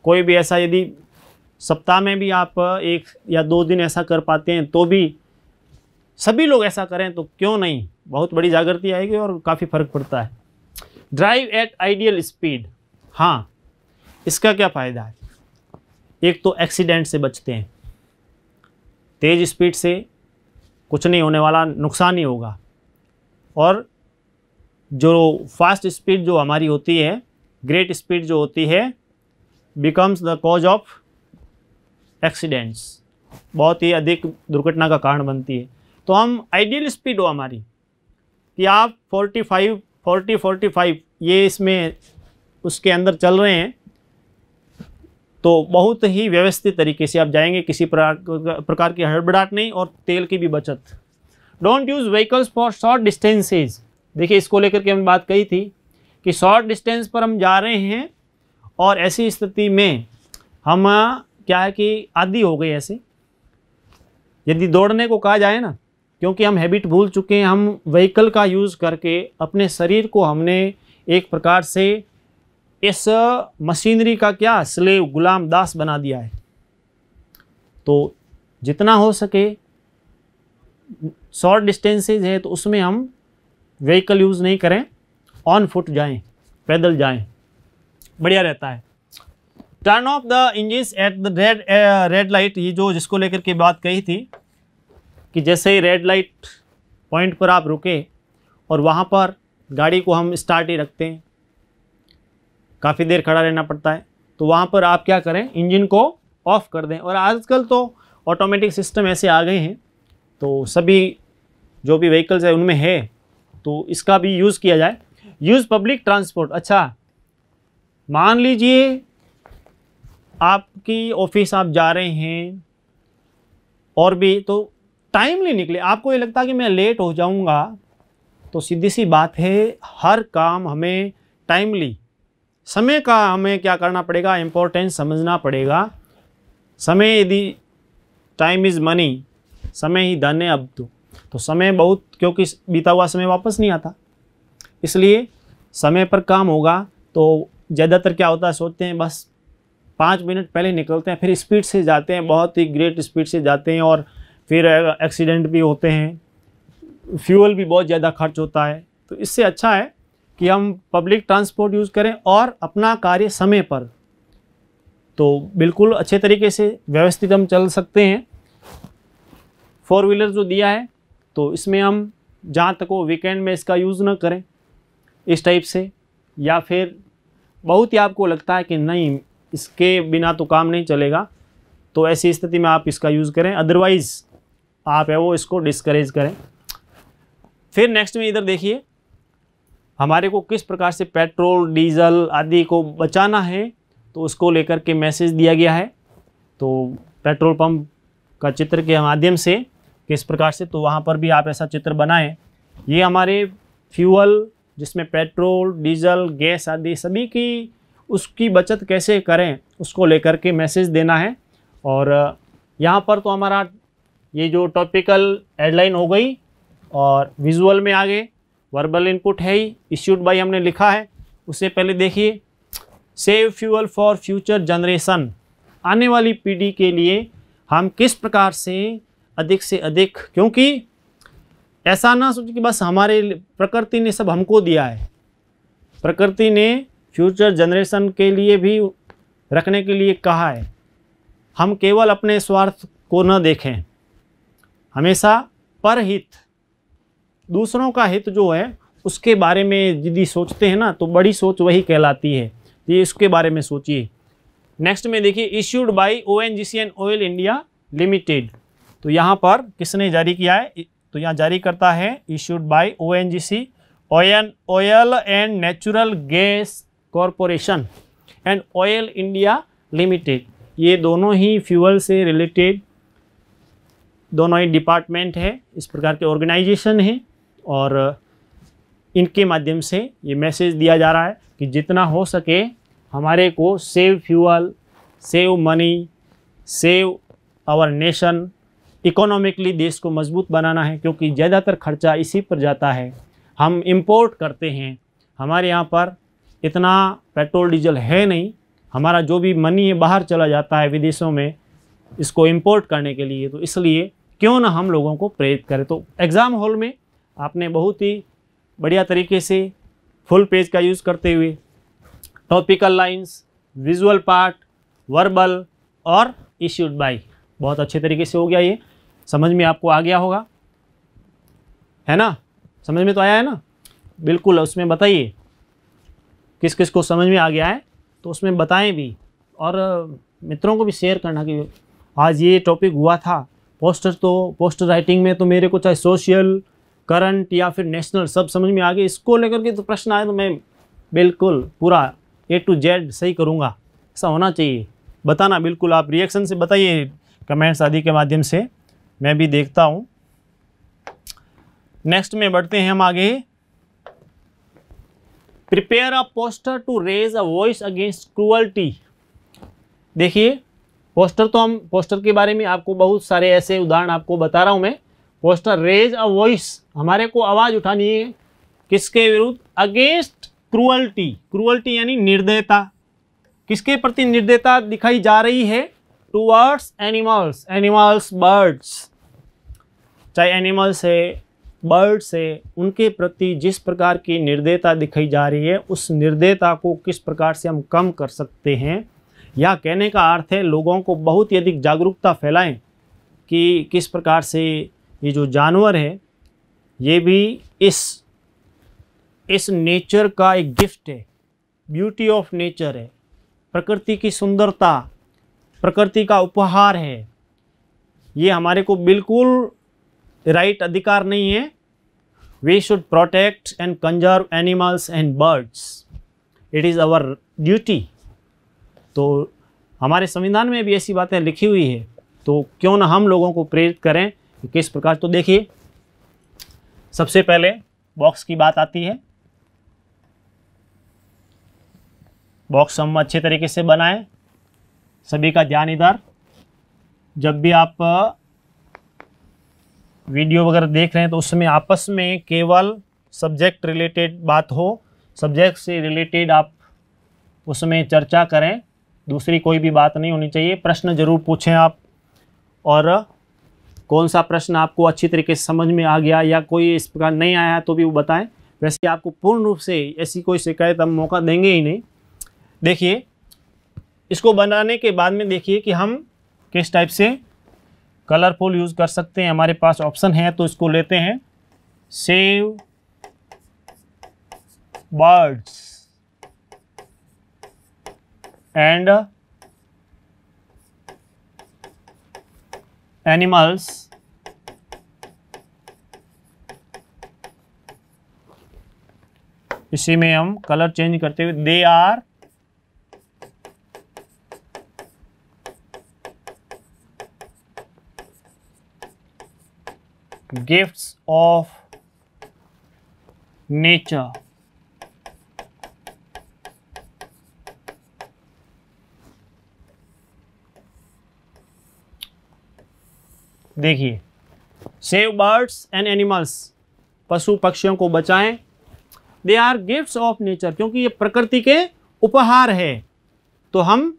Speaker 1: कोई भी ऐसा यदि सप्ताह में भी आप 1 या 2 दिन ऐसा कर पाते हैं तो भी सभी लोग ऐसा करें तो क्यों नहीं, बहुत बड़ी जागृति आएगी और काफ़ी फर्क पड़ता है। ड्राइव एट आइडियल स्पीड, हाँ इसका क्या फ़ायदा है, एक तो एक्सीडेंट से बचते हैं, तेज़ स्पीड से कुछ नहीं होने वाला, नुकसान ही होगा। और जो फास्ट स्पीड जो हमारी होती है, ग्रेट स्पीड जो होती है, becomes the cause of accidents, बहुत ही अधिक दुर्घटना का कारण बनती है। तो हम आइडियल स्पीड हो हमारी कि आप 45 ये इसमें उसके अंदर चल रहे हैं तो बहुत ही व्यवस्थित तरीके से आप जाएंगे, किसी प्रकार की हड़बड़ाहट नहीं और तेल की भी बचत। Don't use vehicles for short distances, देखिए इसको लेकर के हमने बात कही थी कि शॉर्ट डिस्टेंस पर हम जा रहे हैं और ऐसी स्थिति में हम क्या है कि आदी हो गए ऐसे, यदि दौड़ने को कहा जाए ना, क्योंकि हम हैबिट भूल चुके हैं, हम व्हीकल का यूज़ करके अपने शरीर को हमने एक प्रकार से इस मशीनरी का क्या स्लेव, गुलाम, दास बना दिया है। तो जितना हो सके शॉर्ट डिस्टेंसेज है तो उसमें हम व्हीकल यूज़ नहीं करें, ऑन फुट जाएं, पैदल जाएं, बढ़िया रहता है। Turn off the engines at the red light, ये जो जिसको लेकर के बात कही थी कि जैसे ही रेड लाइट पॉइंट पर आप रुके और वहाँ पर गाड़ी को हम स्टार्ट ही रखते हैं, काफ़ी देर खड़ा रहना पड़ता है, तो वहाँ पर आप क्या करें, इंजन को ऑफ कर दें। और आजकल तो ऑटोमेटिक सिस्टम ऐसे आ गए हैं तो सभी जो भी व्हीकल्स है उनमें है, तो इसका भी यूज़ किया जाए। यूज़ पब्लिक ट्रांसपोर्ट, अच्छा मान लीजिए आपकी ऑफिस आप जा रहे हैं और भी तो टाइमली निकले, आपको ये लगता है कि मैं लेट हो जाऊंगा, तो सीधी सी बात है हर काम हमें टाइमली, समय का हमें क्या करना पड़ेगा, इम्पोर्टेंस समझना पड़ेगा। समय यदि टाइम इज़ मनी, समय ही धन है अब तो समय बहुत, क्योंकि बीता हुआ समय वापस नहीं आता, इसलिए समय पर काम होगा। तो ज़्यादातर क्या होता है, सोचते हैं बस 5 मिनट पहले निकलते हैं, फिर स्पीड से जाते हैं, बहुत ही ग्रेट स्पीड से जाते हैं और फिर एक्सीडेंट भी होते हैं, फ्यूल भी बहुत ज़्यादा खर्च होता है। तो इससे अच्छा है कि हम पब्लिक ट्रांसपोर्ट यूज़ करें और अपना कार्य समय पर, तो बिल्कुल अच्छे तरीके से व्यवस्थित हम चल सकते हैं। 4 व्हीलर जो दिया है तो इसमें हम जहाँ तक हो वीकेंड में इसका यूज़ ना करें इस टाइप से, या फिर बहुत ही आपको लगता है कि नहीं इसके बिना तो काम नहीं चलेगा, तो ऐसी स्थिति में आप इसका यूज़ करें, अदरवाइज़ आप है वो इसको डिस्करेज करें। फिर नेक्स्ट में इधर देखिए, हमारे को किस प्रकार से पेट्रोल, डीजल आदि को बचाना है तो उसको लेकर के मैसेज दिया गया है। तो पेट्रोल पंप का चित्र के माध्यम से किस प्रकार से, तो वहाँ पर भी आप ऐसा चित्र बनाएं। ये हमारे फ्यूल जिसमें पेट्रोल, डीजल, गैस आदि सभी की उसकी बचत कैसे करें उसको लेकर के मैसेज देना है। और यहाँ पर तो हमारा ये जो टॉपिकल हेडलाइन हो गई और विजुअल में आगे वर्बल इनपुट है ही, इश्यूड बाय हमने लिखा है। उससे पहले देखिए, save fuel for future generation, आने वाली पीढ़ी के लिए हम किस प्रकार से अधिक, क्योंकि ऐसा ना सोचिए कि बस हमारे प्रकृति ने सब हमको दिया है, प्रकृति ने फ्यूचर जनरेशन के लिए भी रखने के लिए कहा है। हम केवल अपने स्वार्थ को न देखें, हमेशा परहित, दूसरों का हित जो है उसके बारे में यदि सोचते हैं ना तो बड़ी सोच वही कहलाती है। ये इसके बारे में सोचिए। नेक्स्ट में देखिए, issued by ONGC and oil India limited, तो यहाँ पर किसने जारी किया है, तो यहाँ जारी करता है issued by ONGC, oil and natural gas corporation and oil India limited. ये दोनों ही फ्यूल से रिलेटेड दोनों ही डिपार्टमेंट है, इस प्रकार के ऑर्गेनाइजेशन है। और इनके माध्यम से ये मैसेज दिया जा रहा है कि जितना हो सके हमारे को save fuel, save money, save our nation, economically देश को मजबूत बनाना है, क्योंकि ज़्यादातर खर्चा इसी पर जाता है। हम इंपोर्ट करते हैं, हमारे यहाँ पर इतना पेट्रोल डीजल है नहीं, हमारा जो भी मनी है बाहर चला जाता है विदेशों में इसको इंपोर्ट करने के लिए। तो इसलिए क्यों ना हम लोगों को प्रेरित करें। तो एग्ज़ाम हॉल में आपने बहुत ही बढ़िया तरीके से फुल पेज का यूज़ करते हुए topical lines, visual part, verbal और इश्यूड बाय, बहुत अच्छे तरीके से हो गया। ये समझ में आपको आ गया होगा, है ना? समझ में तो आया है ना? बिल्कुल। उसमें बताइए किस किस को समझ में आ गया है, तो उसमें बताएं भी और मित्रों को भी शेयर करना कि आज ये टॉपिक हुआ था। पोस्टर राइटिंग में तो मेरे को चाहे सोशल, करंट या फिर नेशनल सब समझ में आ गए, इसको लेकर के तो प्रश्न आए तो मैं बिल्कुल पूरा A to Z सही करूँगा। ऐसा होना चाहिए। बताना बिल्कुल, आप रिएक्शन से बताइए, कमेंट्स आदि के माध्यम से मैं भी देखता हूँ। नेक्स्ट में बढ़ते हैं हम आगे। Prepare a poster to raise a voice against cruelty. देखिए पोस्टर के बारे में आपको बहुत सारे ऐसे उदाहरण आपको बता रहा हूँ मैं। पोस्टर रेज अ वॉइस, हमारे को आवाज़ उठानी है किसके विरुद्ध? अगेंस्ट क्रूअल्टी यानी निर्दयता। किसके प्रति निर्दयता दिखाई जा रही है? टुवर्ड्स एनिमल्स, बर्ड्स, चाहे एनिमल्स है, बर्ड्स है, उनके प्रति जिस प्रकार की निर्दयता दिखाई जा रही है, उस निर्दयता को किस प्रकार से हम कम कर सकते हैं, या कहने का अर्थ है लोगों को बहुत ही अधिक जागरूकता फैलाएं कि किस प्रकार से ये जो जानवर है ये भी इस नेचर का एक गिफ्ट है, ब्यूटी ऑफ नेचर है, प्रकृति की सुंदरता, प्रकृति का उपहार है। ये हमारे को बिल्कुल राइट अधिकार नहीं है। We should protect and conserve animals and birds, it is our duty. तो हमारे संविधान में भी ऐसी बातें लिखी हुई है, तो क्यों ना हम लोगों को प्रेरित करें कि किस प्रकार। तो देखिए सबसे पहले बॉक्स की बात आती है। बॉक्स हम अच्छे तरीके से बनाएं। सभी का ध्यान इधर। जब भी आप वीडियो वगैरह देख रहे हैं तो उसमें आपस में केवल सब्जेक्ट रिलेटेड बात हो, सब्जेक्ट से रिलेटेड आप उसमें चर्चा करें, दूसरी कोई भी बात नहीं होनी चाहिए। प्रश्न जरूर पूछें आप, और कौन सा प्रश्न आपको अच्छी तरीके से समझ में आ गया या कोई इस प्रकार नहीं आया तो भी वो बताएं। वैसे आपको पूर्ण रूप से ऐसी कोई शिकायत हम मौका देंगे ही नहीं। देखिए इसको बनाने के बाद में देखिए कि हम किस टाइप से कलरफुल यूज़ कर सकते हैं। हमारे पास ऑप्शन है, तो इसको लेते हैं। सेव बर्ड्स एंड एनिमल्स इसी में हम कलर चेंज करते हुए they are gifts of nature. देखिए सेव बर्ड्स एंड एनिमल्स, पशु पक्षियों को बचाएं। They are gifts of nature, क्योंकि ये प्रकृति के उपहार है, तो हम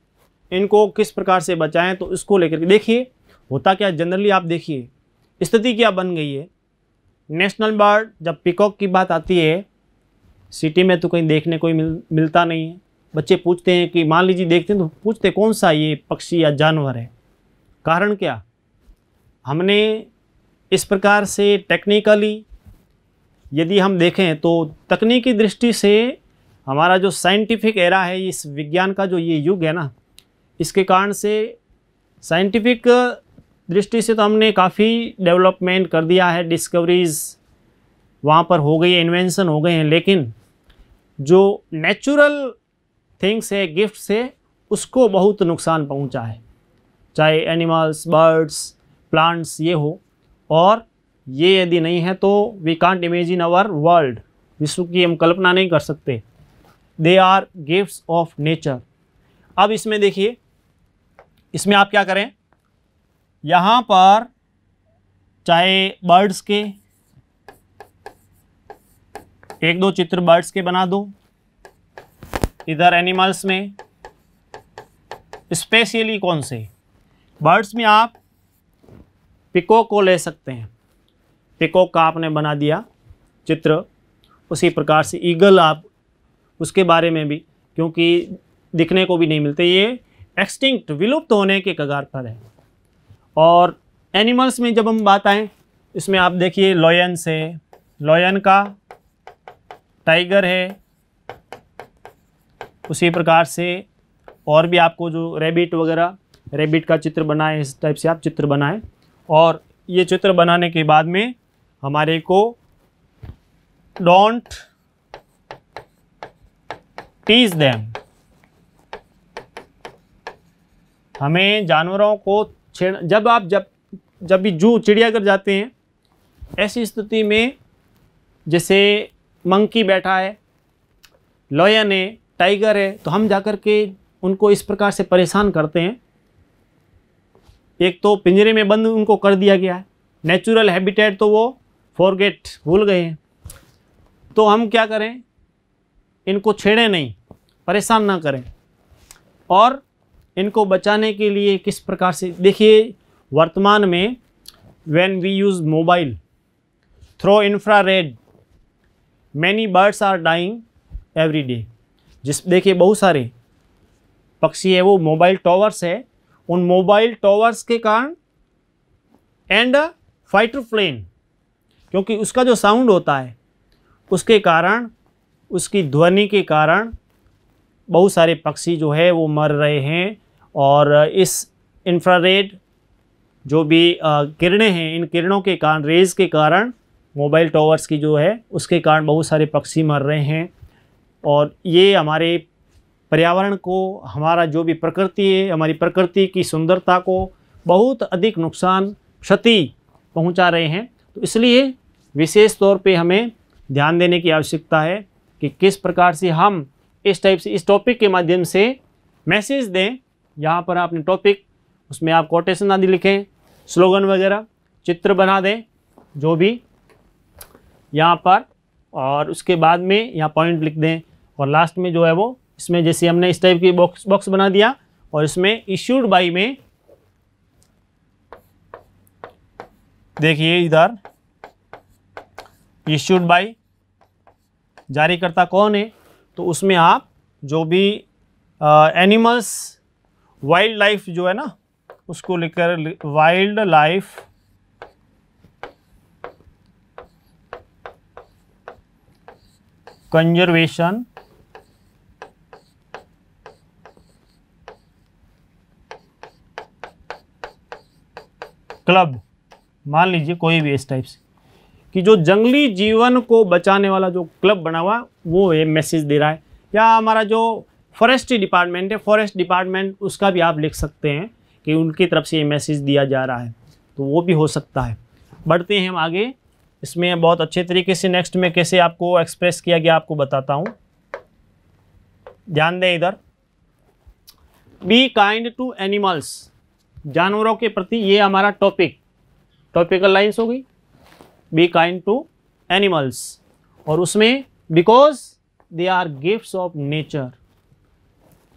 Speaker 1: इनको किस प्रकार से बचाएं, तो इसको लेकर के देखिए होता क्या। जनरली आप देखिए स्थिति क्या बन गई है। नेशनल बर्ड, जब पीकॉक की बात आती है, सिटी में तो कहीं देखने को मिलता नहीं है। बच्चे पूछते हैं कि मान लीजिए देखते हैं तो पूछते कौन सा ये पक्षी या जानवर है, कारण क्या। हमने इस प्रकार से टेक्निकली यदि हम देखें तो तकनीकी दृष्टि से हमारा जो साइंटिफिक एरा है, इस विज्ञान का जो ये युग है ना, इसके कारण से साइंटिफिक दृष्टि से तो हमने काफ़ी डेवलपमेंट कर दिया है, डिस्कवरीज वहाँ पर हो गई है, इन्वेंशन हो गए हैं। लेकिन जो नेचुरल थिंग्स है, गिफ्ट्स है, उसको बहुत नुकसान पहुँचा है, चाहे एनिमल्स, बर्ड्स, प्लांट्स ये हो। और ये यदि नहीं है तो we can't imagine our world, विश्व की हम कल्पना नहीं कर सकते। They are gifts of nature. अब इसमें देखिए, इसमें आप क्या करें, यहाँ पर चाहे बर्ड्स के एक दो चित्र बर्ड्स के बना दो, इधर एनिमल्स में स्पेशली कौन से, बर्ड्स में आप पिकॉक को ले सकते हैं। पिकॉक का आपने बना दिया चित्र, उसी प्रकार से ईगल आप उसके बारे में भी, क्योंकि दिखने को भी नहीं मिलते, ये एक्सटिंक्ट विलुप्त होने के कगार पर है। और एनिमल्स में जब हम बात आएँ, इसमें आप देखिए लॉयंस है, लॉयन का, टाइगर है, उसी प्रकार से और भी आपको जो रैबिट वगैरह, रैबिट का चित्र बनाए, इस टाइप से आप चित्र बनाएं। और ये चित्र बनाने के बाद में हमारे को डोंट टीज देम, हमें जानवरों को छेड़, जब भी जू चिड़ियाघर जाते हैं, ऐसी स्थिति में जैसे मंकी बैठा है, लॉयन है, टाइगर है, तो हम जाकर के उनको इस प्रकार से परेशान करते हैं। एक तो पिंजरे में बंद उनको कर दिया गया है, नेचुरल हैबिटेट तो वो फॉरगेट, भूल गए हैं। तो हम क्या करें, इनको छेड़ें नहीं, परेशान ना करें। और इनको बचाने के लिए किस प्रकार से, देखिए वर्तमान में when we use mobile through infrared, many birds are dying every day. देखिए बहुत सारे पक्षी है, वो मोबाइल टावर्स है, उन मोबाइल टावर्स के कारण एंड फाइटर प्लेन, क्योंकि उसका जो साउंड होता है उसके कारण, उसकी ध्वनि के कारण बहुत सारे पक्षी जो है वो मर रहे हैं। और इस इंफ्रारेड जो भी किरणें हैं, इन किरणों के कारण, रेज के कारण, मोबाइल टावर्स की जो है उसके कारण बहुत सारे पक्षी मर रहे हैं। और ये हमारे पर्यावरण को, हमारा जो भी प्रकृति है, हमारी प्रकृति की सुंदरता को बहुत अधिक नुकसान, क्षति पहुंचा रहे हैं। तो इसलिए विशेष तौर पे हमें ध्यान देने की आवश्यकता है कि किस प्रकार से हम इस टाइप से, इस टॉपिक के माध्यम से मैसेज दें। यहाँ पर आपने टॉपिक, उसमें आप कोटेशन आदि लिखें, स्लोगन वगैरह, चित्र बना दें जो भी यहाँ पर, और उसके बाद में यहाँ पॉइंट लिख दें। और लास्ट में जो है वो, इसमें जैसे हमने इस टाइप की बॉक्स बना दिया, और इसमें इश्यूड बाई में देखिए इधर इश्यूड बाई, जारीकर्ता कौन है, तो उसमें आप जो भी एनिमल्स, वाइल्ड लाइफ जो है ना, उसको लिखकर वाइल्ड लाइफ कंजर्वेशन क्लब, मान लीजिए कोई भी इस टाइप से, कि जो जंगली जीवन को बचाने वाला जो क्लब बना हुआ वो ये मैसेज दे रहा है। या हमारा जो फॉरेस्ट्री डिपार्टमेंट है, फॉरेस्ट डिपार्टमेंट, उसका भी आप लिख सकते हैं कि उनकी तरफ से ये मैसेज दिया जा रहा है, तो वो भी हो सकता है। बढ़ते हैं हम आगे, इसमें बहुत अच्छे तरीके से नेक्स्ट में कैसे आपको एक्सप्रेस किया गया आपको बताता हूँ। ध्यान दें इधर, बी काइंड टू एनिमल्स, जानवरों के प्रति, ये हमारा टॉपिकल लाइन्स हो गई, बी काइंड टू एनिमल्स। और उसमें because they are gifts of nature,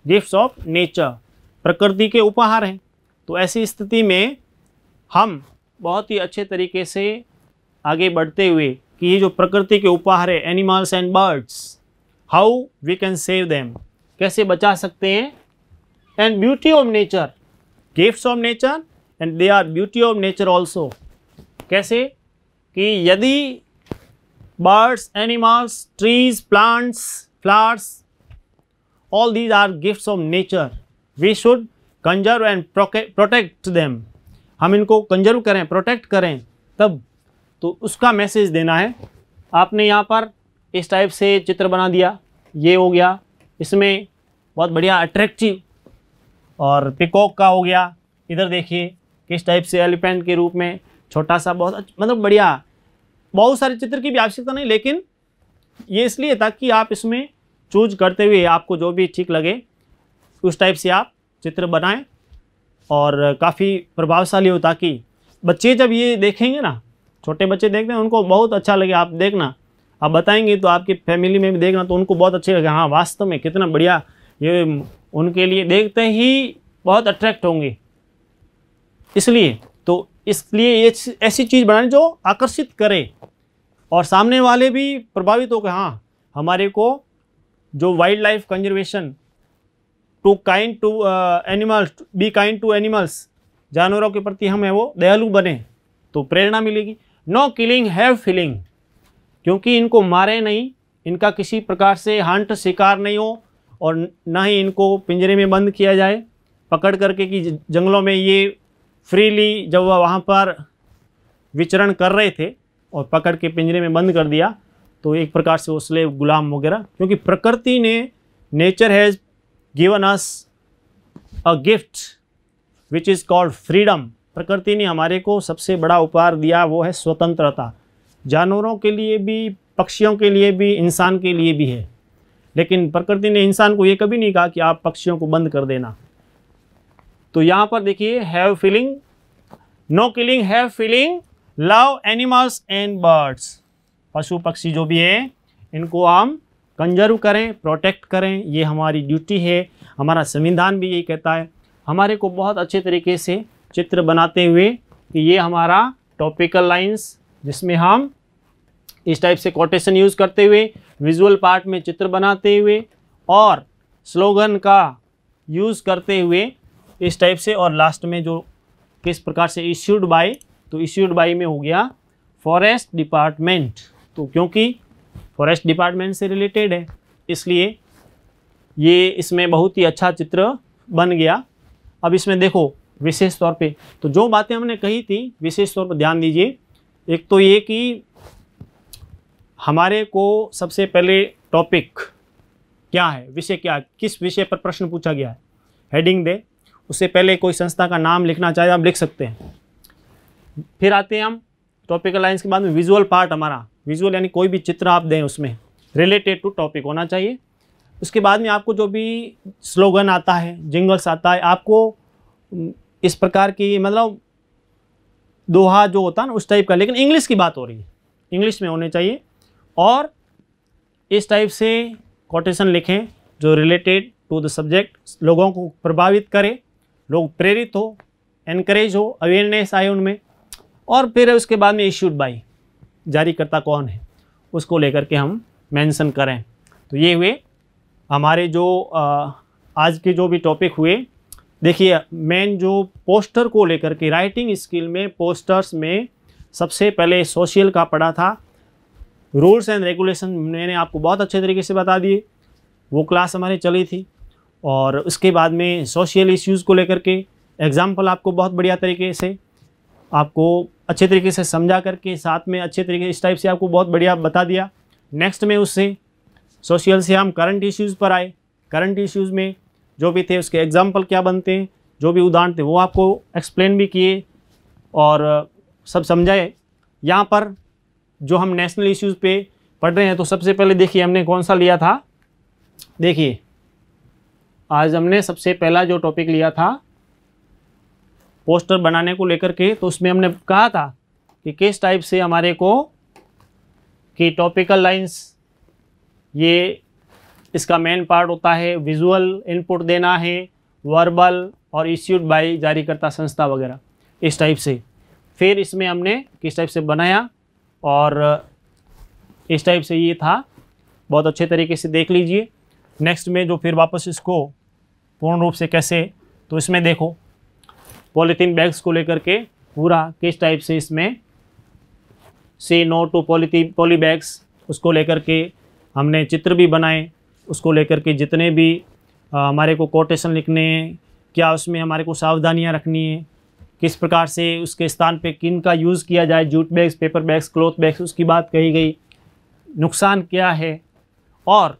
Speaker 1: gifts of nature, प्रकृति के उपहार हैं। तो ऐसी स्थिति में हम बहुत ही अच्छे तरीके से आगे बढ़ते हुए कि ये जो प्रकृति के उपहार है, animals and birds, how we can save them, कैसे बचा सकते हैं। And beauty of nature, gifts of nature and they are beauty of nature also. कैसे कि यदि birds, animals, trees, plants, flowers, all these are gifts of nature, we should conserve and protect them, हम इनको conserve करें, protect करें, तब तो उसका मैसेज देना है। आपने यहाँ पर इस टाइप से चित्र बना दिया, ये हो गया, इसमें बहुत बढ़िया अट्रैक्टिव, और पिकॉक का हो गया, इधर देखिए किस टाइप से एलिफेंट के रूप में छोटा सा, बहुत मतलब बढ़िया। बहुत सारे चित्र की भी आवश्यकता नहीं, लेकिन ये इसलिए ताकि आप इसमें चूज करते हुए आपको जो भी ठीक लगे उस टाइप से आप चित्र बनाएं और काफ़ी प्रभावशाली हो, ताकि बच्चे जब ये देखेंगे ना, छोटे बच्चे देखते हैं, उनको बहुत अच्छा लगे। आप देखना, आप बताएंगे तो आपकी फैमिली में भी देखना तो उनको बहुत अच्छे लगे, हाँ वास्तव में कितना बढ़िया, ये उनके लिए देखते ही बहुत अट्रैक्ट होंगे। इसलिए ये ऐसी चीज़ बनानी जो आकर्षित करे और सामने वाले भी प्रभावित हो कि हाँ हमारे को जो wildlife conservation, be kind to animals, जानवरों के प्रति हम है वो दयालु बने, तो प्रेरणा मिलेगी। नो किलिंग हैव फीलिंग, क्योंकि इनको मारे नहीं, इनका किसी प्रकार से हंट शिकार नहीं हो और ना ही इनको पिंजरे में बंद किया जाए पकड़ करके कि जंगलों में ये फ्रीली जब वह वहाँ पर विचरण कर रहे थे और पकड़ के पिंजरे में बंद कर दिया तो एक प्रकार से वो स्लेव, गुलाम वगैरह। क्योंकि प्रकृति ने, nature has given us a gift which is called freedom. प्रकृति ने हमारे को सबसे बड़ा उपहार दिया, वो है स्वतंत्रता। जानवरों के लिए भी, पक्षियों के लिए भी, इंसान के लिए भी है, लेकिन प्रकृति ने इंसान को ये कभी नहीं कहा कि आप पक्षियों को बंद कर देना। तो यहाँ पर देखिए, have feeling, no killing, have feeling, love animals and birds. पशु पक्षी जो भी है इनको हम कंजर्व करें, प्रोटेक्ट करें, ये हमारी ड्यूटी है। हमारा संविधान भी यही कहता है। हमारे को बहुत अच्छे तरीके से चित्र बनाते हुए कि ये हमारा टॉपिकल लाइंस, जिसमें हम इस टाइप से कोटेशन यूज़ करते हुए, विजुअल पार्ट में चित्र बनाते हुए और स्लोगन का यूज़ करते हुए इस टाइप से, और लास्ट में जो किस प्रकार से इश्यूड बाय, तो इश्यूड बाय में हो गया फॉरेस्ट डिपार्टमेंट। तो क्योंकि फॉरेस्ट डिपार्टमेंट से रिलेटेड है इसलिए ये इसमें बहुत ही अच्छा चित्र बन गया। अब इसमें देखो विशेष तौर पे तो जो बातें हमने कही थी विशेष तौर पर ध्यान दीजिए। एक तो ये कि हमारे को सबसे पहले टॉपिक क्या है, विषय क्या है, किस विषय पर प्रश्न पूछा गया है, हेडिंग दे। उससे पहले कोई संस्था का नाम लिखना चाहे आप लिख सकते हैं। फिर आते हैं हम टॉपिकल लाइंस के बाद में विजुअल पार्ट। हमारा विजुअल यानी कोई भी चित्र आप दें उसमें रिलेटेड टू टॉपिक होना चाहिए। उसके बाद में आपको जो भी स्लोगन आता है, जिंगल्स आता है, आपको इस प्रकार की मतलब दोहा जो होता है ना उस टाइप का, लेकिन इंग्लिश की बात हो रही है, इंग्लिश में होने चाहिए। और इस टाइप से कोटेशन लिखें जो रिलेटेड टू द सब्जेक्ट, लोगों को प्रभावित करे, लोग प्रेरित हो, एनकरेज हो, अवेयरनेस आए उनमें। और फिर उसके बाद में इश्यूड बाय, जारीकर्ता कौन है उसको लेकर के हम मेंशन करें। तो ये हुए हमारे जो आज के जो भी टॉपिक हुए। देखिए मेन जो पोस्टर को लेकर के राइटिंग स्किल में, पोस्टर्स में सबसे पहले सोशल का पढ़ा था। रूल्स एंड रेगुलेशन मैंने आपको बहुत अच्छे तरीके से बता दिए, वो क्लास हमारी चली थी। और उसके बाद में सोशल इश्यूज़ को लेकर के एग्जाम्पल आपको बहुत बढ़िया तरीके से आपको अच्छे तरीके से समझा करके, साथ में अच्छे तरीके इस टाइप से आपको बहुत बढ़िया बता दिया। नेक्स्ट में उससे सोशल से हम करंट इश्यूज़ पर आए। करंट इश्यूज़ में जो भी थे उसके एग्जाम्पल क्या बनते हैं, जो भी उदाहरण थे वो आपको एक्सप्लेन भी किए और सब समझाए। यहाँ पर जो हम नेशनल इश्यूज़ पे पढ़ रहे हैं तो सबसे पहले देखिए हमने कौन सा लिया था। देखिए आज हमने सबसे पहला जो टॉपिक लिया था पोस्टर बनाने को लेकर के, तो उसमें हमने कहा था कि किस टाइप से हमारे को कि टॉपिकल लाइंस ये इसका मेन पार्ट होता है, विजुअल इनपुट देना है, वर्बल और इश्यूड बाय जारीकर्ता संस्था वगैरह इस टाइप से। फिर इसमें हमने किस टाइप से बनाया और इस टाइप से ये था, बहुत अच्छे तरीके से देख लीजिए। नेक्स्ट में जो फिर वापस इसको पूर्ण रूप से कैसे, तो इसमें देखो पॉलीथीन बैग्स को लेकर के पूरा किस टाइप से इसमें से नो टू पॉली बैग्स उसको लेकर के हमने चित्र भी बनाए। उसको लेकर के जितने भी हमारे को कोटेशन लिखने हैं, क्या उसमें हमारे को सावधानियां रखनी है, किस प्रकार से उसके स्थान पे किन का यूज़ किया जाए, jute bags, paper bags, cloth bags, उसकी बात कही गई, नुकसान क्या है। और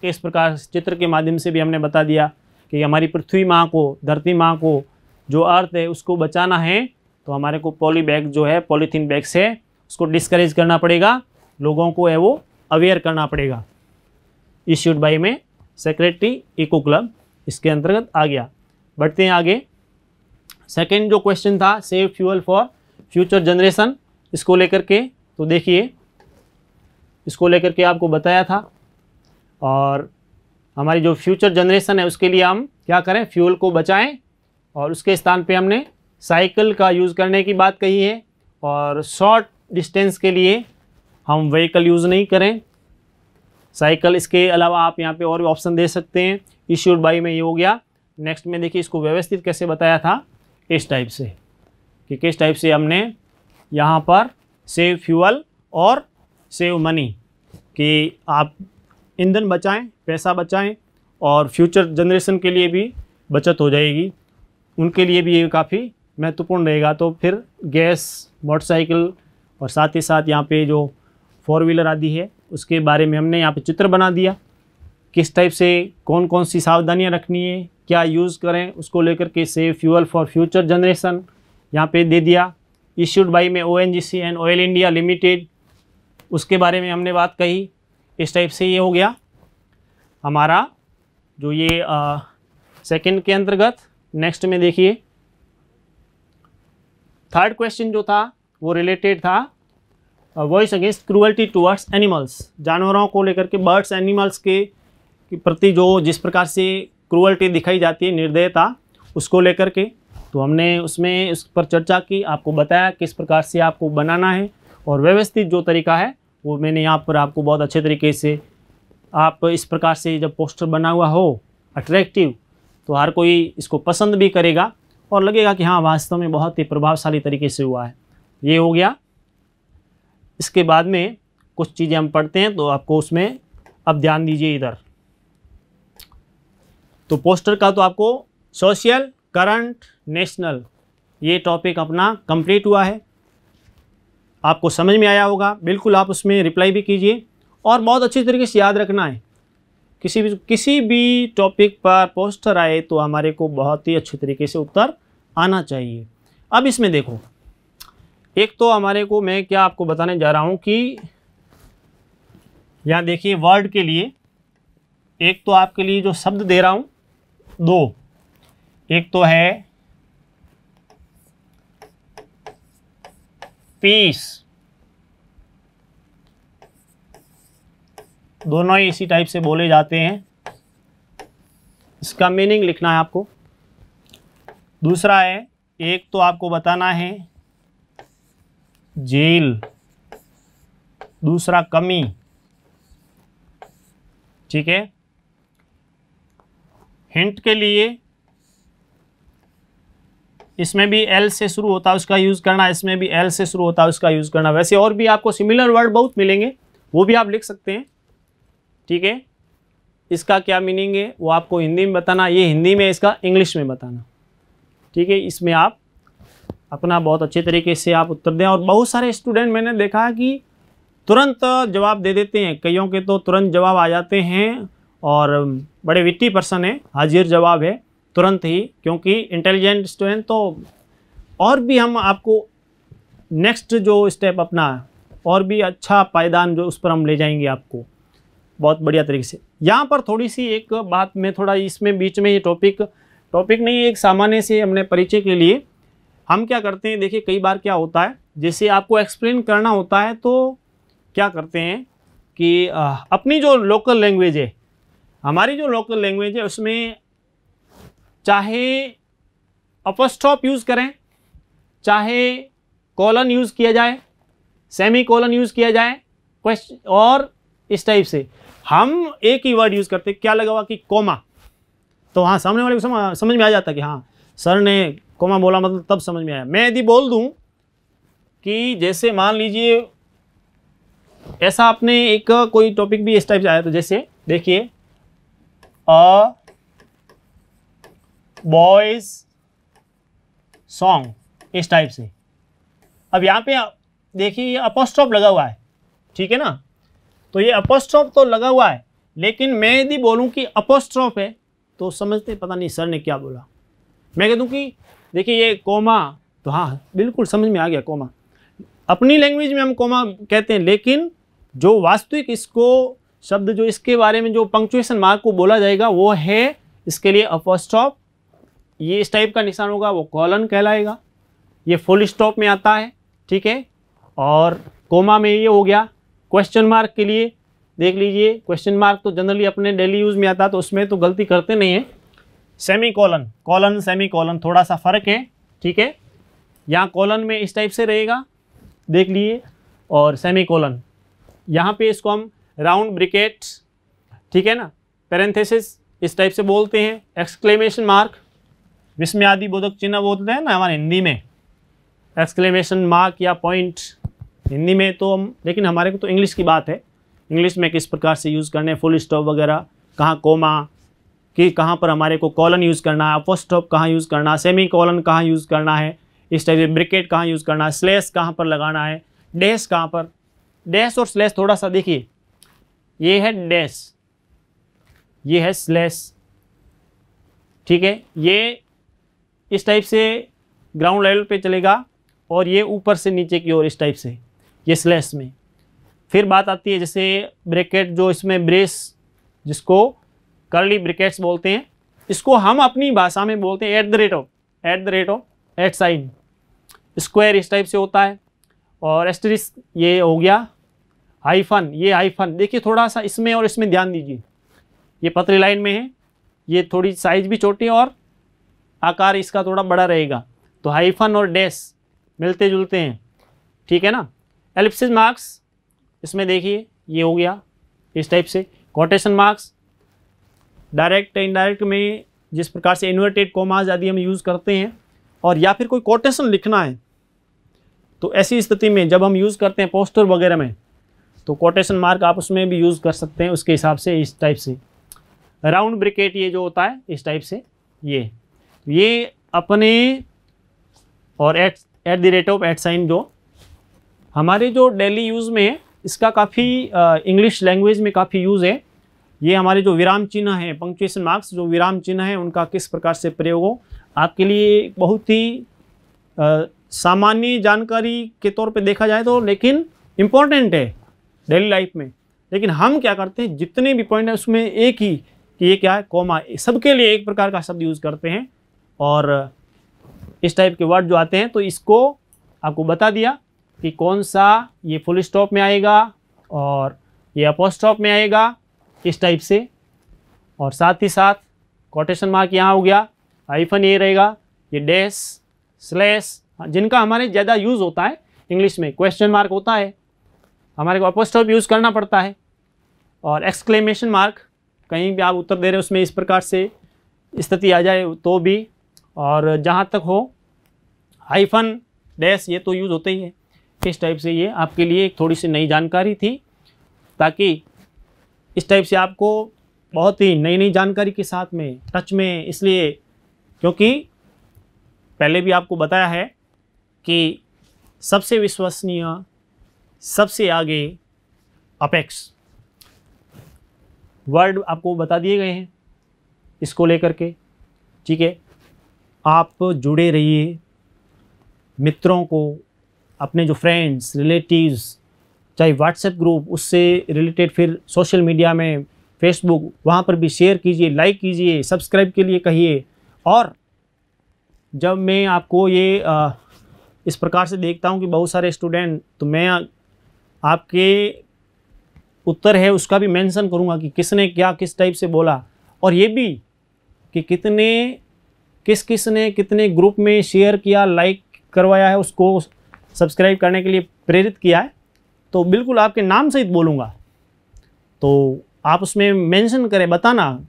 Speaker 1: इस प्रकार चित्र के माध्यम से भी हमने बता दिया कि हमारी पृथ्वी माँ को, धरती माँ को, जो अर्थ है उसको बचाना है तो हमारे को पॉली बैग जो है, पॉलीथीन बैग से उसको डिस्करेज करना पड़ेगा, लोगों को है वो अवेयर करना पड़ेगा। इश्यूड बाई में सेक्रेटरी इको क्लब इसके अंतर्गत आ गया। बढ़ते हैं आगे। सेकंड जो क्वेश्चन था save fuel for future generation, इसको लेकर के तो देखिए, इसको लेकर के आपको बताया था। और हमारी जो फ्यूचर जनरेशन है उसके लिए हम क्या करें, फ्यूल को बचाएं और उसके स्थान पे हमने साइकिल का यूज़ करने की बात कही है। और शॉर्ट डिस्टेंस के लिए हम व्हीकल यूज़ नहीं करें, साइकिल। इसके अलावा आप यहाँ पे और भी ऑप्शन दे सकते हैं। इश्यूड बाई में ये हो गया। नेक्स्ट में देखिए इसको व्यवस्थित कैसे बताया था, इस टाइप से कि किस टाइप से हमने यहाँ पर सेव फ्यूल और सेव मनी कि आप ईंधन बचाएं, पैसा बचाएं और फ्यूचर जनरेशन के लिए भी बचत हो जाएगी, उनके लिए भी ये काफ़ी महत्वपूर्ण रहेगा। तो फिर गैस, मोटरसाइकिल और साथ ही साथ यहाँ पे जो 4 व्हीलर आदि है उसके बारे में हमने यहाँ पे चित्र बना दिया, किस टाइप से कौन कौन सी सावधानियाँ रखनी है, क्या यूज़ करें, उसको लेकर के save fuel for future generation यहाँ पे दे दिया। इश्यूड बाई में ONGC and oil India limited, उसके बारे में हमने बात कही। इस टाइप से ये हो गया हमारा जो ये सेकंड के अंतर्गत। नेक्स्ट में देखिए थर्ड क्वेश्चन जो था वो रिलेटेड था voice against cruelty towards animals, जानवरों को लेकर के, बर्ड्स एनिमल्स के प्रति जो जिस प्रकार से क्रूअल्टी दिखाई जाती है, निर्दयता, उसको लेकर के। तो हमने उसमें उस पर चर्चा की, आपको बताया किस प्रकार से आपको बनाना है और व्यवस्थित जो तरीका है वो मैंने यहाँ पर आपको बहुत अच्छे तरीके से, आप इस प्रकार से जब पोस्टर बना हुआ हो अट्रैक्टिव तो हर कोई इसको पसंद भी करेगा और लगेगा कि हाँ वास्तव में बहुत ही प्रभावशाली तरीके से हुआ है। ये हो गया। इसके बाद में कुछ चीज़ें हम पढ़ते हैं तो आपको उसमें अब ध्यान दीजिए इधर। तो पोस्टर का तो आपको सोशल, करंट, नेशनल, ये टॉपिक अपना कंप्लीट हुआ है, आपको समझ में आया होगा। बिल्कुल आप उसमें रिप्लाई भी कीजिए और बहुत अच्छी तरीके से याद रखना है। किसी भी टॉपिक पर पोस्टर आए तो हमारे को बहुत ही अच्छे तरीके से उत्तर आना चाहिए। अब इसमें देखो, एक तो हमारे को मैं क्या आपको बताने जा रहा हूँ कि यहाँ देखिए वर्ड के लिए एक तो आपके लिए जो शब्द दे रहा हूँ 2, एक तो है पीस, दोनों ही इसी टाइप से बोले जाते हैं, इसका मीनिंग लिखना है आपको। दूसरा है, एक तो आपको बताना है जेल, दूसरा कमी, ठीक है। हिंट के लिए इसमें भी एल से शुरू होता है उसका यूज़ करना, इसमें भी एल से शुरू होता है उसका यूज़ करना। वैसे और भी आपको सिमिलर वर्ड बहुत मिलेंगे, वो भी आप लिख सकते हैं, ठीक है। इसका क्या मीनिंग है वो आपको हिंदी में बताना, ये हिंदी में, इसका इंग्लिश में बताना, ठीक है। इसमें आप अपना बहुत अच्छे तरीके से आप उत्तर दें। और बहुत सारे स्टूडेंट मैंने देखा है कि तुरंत जवाब दे देते हैं, कईयों के तो तुरंत जवाब आ जाते हैं और बड़े विट्टी पर्सन है, हाजिर जवाब है तुरंत ही, क्योंकि इंटेलिजेंट स्टूडेंट। तो और भी हम आपको नेक्स्ट जो स्टेप अपना और भी अच्छा पायदान जो उस पर हम ले जाएंगे आपको बहुत बढ़िया तरीके से। यहाँ पर थोड़ी सी एक बात में थोड़ा इसमें बीच में ये टॉपिक नहीं, एक सामान्य से हमने परिचय के लिए हम क्या करते हैं, देखिए कई बार क्या होता है, जैसे आपको एक्सप्लेन करना होता है तो क्या करते हैं कि अपनी जो लोकल लैंग्वेज है, हमारी जो लोकल लैंग्वेज है उसमें चाहे अपॉस्ट्रोफ यूज़ करें, चाहे कॉलन यूज़ किया जाए, सेमी कॉलन यूज़ किया जाए, क्वेश्चन, और इस टाइप से हम एक ही वर्ड यूज़ करते, क्या लगा हुआ कि कोमा, तो हाँ सामने वाले को समझ में आ जाता कि हाँ सर ने कोमा बोला, मतलब तब समझ में आया। मैं यदि बोल दूं कि जैसे मान लीजिए ऐसा आपने एक कोई टॉपिक भी इस टाइप से आया, तो जैसे देखिए अ बॉयज सॉन्ग, इस टाइप से। अब यहाँ पे देखिए ये अपॉस्ट्रोफ लगा हुआ है, ठीक है ना, तो ये अपॉस्ट्रोफ तो लगा हुआ है, लेकिन मैं यदि बोलूँ कि अपॉस्ट्रोफ है तो समझते पता नहीं सर ने क्या बोला। मैं कह दूँ कि देखिए ये कोमा, तो हाँ बिल्कुल समझ में आ गया कोमा, अपनी लैंग्वेज में हम कोमा कहते हैं, लेकिन जो वास्तविक इसको शब्द जो इसके बारे में जो पंक्चुएशन मार्क को बोला जाएगा वो है इसके लिए अपॉस्ट्रोफ, ये इस टाइप का निशान होगा वो कॉलन कहलाएगा, ये फुल स्टॉप में आता है, ठीक है। और कोमा में ये हो गया। क्वेश्चन मार्क के लिए देख लीजिए, क्वेश्चन मार्क तो जनरली अपने डेली यूज़ में आता है तो उसमें तो गलती करते नहीं है। Semi colon, colon semi colon थोड़ा सा फ़र्क है, ठीक है। यहाँ कॉलन में इस टाइप से रहेगा, देख लीजिए, और सेमी कॉलन यहाँ पे इसको हम राउंड ब्रिकेट, ठीक है ना, पैरेंथेसिस इस टाइप से बोलते हैं। एक्सक्लेमेशन मार्क, विस्मयादिबोधक चिन्ह बोलते हैं ना हमारे हिंदी में, एक्सक्लेमेशन मार्क या पॉइंट हिंदी में तो हम, लेकिन हमारे को तो इंग्लिश की बात है, इंग्लिश में किस प्रकार से यूज़ करने, फुल स्टॉप वगैरह, कहाँ कोमा कि कहाँ पर हमारे को कॉलन यूज़ करना है, अपॉस्ट्रोफ कहाँ यूज़ करना है, सेमी कॉलन कहाँ यूज़ करना है, इस टाइप से ब्रिकेट कहाँ यूज़ करना है, स्लैश कहाँ पर लगाना है, डैश कहाँ पर। डैश और स्लैश थोड़ा सा देखिए, ये है डैश, ये है स्लैश, ठीक है। ये इस टाइप से ग्राउंड लेवल पे चलेगा और ये ऊपर से नीचे की ओर इस टाइप से, ये स्लैश में। फिर बात आती है जैसे ब्रैकेट, जो इसमें ब्रेस, जिसको कर्ली ब्रैकेट्स बोलते हैं, इसको हम अपनी भाषा में बोलते हैं at the rate of at sign. Square इस टाइप से होता है, और एस्टेरिस्क ये हो गया। हाइफन, ये हाइफन देखिए थोड़ा सा इसमें और इसमें ध्यान दीजिए, ये पतली लाइन में है, ये थोड़ी साइज भी छोटी है और आकार इसका थोड़ा बड़ा रहेगा, तो हाइफन और डैश मिलते जुलते हैं, ठीक है ना। एलिप्सिस मार्क्स इसमें देखिए ये हो गया इस टाइप से। कोटेशन मार्क्स डायरेक्ट इनडायरेक्ट में जिस प्रकार से इन्वर्टेड कोमाज आदि हम यूज़ करते हैं, और या फिर कोई कोटेशन लिखना है तो ऐसी स्थिति में जब हम यूज़ करते हैं पोस्टर वगैरह में, तो कोटेशन मार्क आप उसमें भी यूज़ कर सकते हैं उसके हिसाब से, इस टाइप से। राउंड ब्रिकेट ये जो होता है इस टाइप से, ये अपने, और at the rate of at sign जो हमारे जो डेली यूज़ में है, इसका काफ़ी इंग्लिश लैंग्वेज में काफ़ी यूज़ है। ये हमारे जो विराम चिन्ह हैं, पंक्चुएशन मार्क्स जो विराम चिन्ह हैं, उनका किस प्रकार से प्रयोग हो, आपके लिए बहुत ही सामान्य जानकारी के तौर पे देखा जाए तो, लेकिन इम्पोर्टेंट है डेली लाइफ में। लेकिन हम क्या करते हैं, जितने भी पॉइंट है उसमें एक ही कि ये क्या है, कोमा, सबके लिए एक प्रकार का शब्द यूज़ करते हैं, और इस टाइप के वर्ड जो आते हैं तो इसको आपको बता दिया कि कौन सा ये फुल स्टॉप में आएगा और ये अपॉस्ट्रोफ में आएगा इस टाइप से, और साथ ही साथ कोटेशन मार्क यहाँ हो गया, हाइफन ये रहेगा, ये डैश, स्लैश, जिनका हमारे ज़्यादा यूज़ होता है इंग्लिश में। क्वेश्चन मार्क होता है, हमारे को अपॉस्ट्रोफ यूज़ करना पड़ता है, और एक्सक्लेमेशन मार्क कहीं भी आप उत्तर दे रहे हो उसमें इस प्रकार से स्थिति आ जाए तो भी, और जहाँ तक हो हाइफन डैश ये तो यूज़ होते ही है इस टाइप से। ये आपके लिए एक थोड़ी सी नई जानकारी थी, ताकि इस टाइप से आपको बहुत ही नई नई जानकारी के साथ में टच में, इसलिए क्योंकि पहले भी आपको बताया है कि सबसे विश्वसनीय, सबसे आगे अपेक्स वर्ड आपको बता दिए गए हैं इसको लेकर के, ठीक है। आप जुड़े रहिए, मित्रों को, अपने जो फ्रेंड्स रिलेटिव्स, चाहे व्हाट्सएप ग्रुप, उससे रिलेटेड फिर सोशल मीडिया में फेसबुक, वहाँ पर भी शेयर कीजिए, लाइक कीजिए, सब्सक्राइब के लिए कहिए। और जब मैं आपको ये इस प्रकार से देखता हूँ कि बहुत सारे स्टूडेंट, तो मैं आपके उत्तर है उसका भी मेंशन करूँगा कि किसने क्या किस टाइप से बोला, और ये भी कि किसने कितने ग्रुप में शेयर किया, लाइक करवाया है, उसको सब्सक्राइब करने के लिए प्रेरित किया है, तो बिल्कुल आपके नाम सहित बोलूँगा। तो आप उसमें मेंशन करें, बताना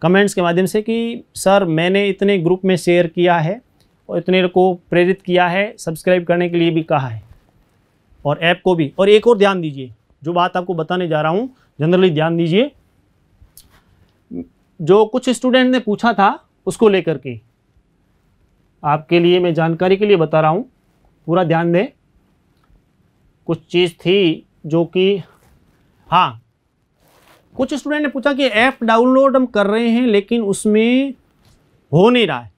Speaker 1: कमेंट्स के माध्यम से कि सर मैंने इतने ग्रुप में शेयर किया है और इतने को प्रेरित किया है, सब्सक्राइब करने के लिए भी कहा है, और ऐप को भी। और एक और ध्यान दीजिए, जो बात आपको बताने जा रहा हूँ जनरली ध्यान दीजिए, जो कुछ स्टूडेंट ने पूछा था उसको लेकर के आपके लिए मैं जानकारी के लिए बता रहा हूँ, पूरा ध्यान दें। कुछ चीज़ थी जो कि, हाँ, कुछ स्टूडेंट ने पूछा कि ऐप डाउनलोड हम कर रहे हैं लेकिन उसमें हो नहीं रहा है।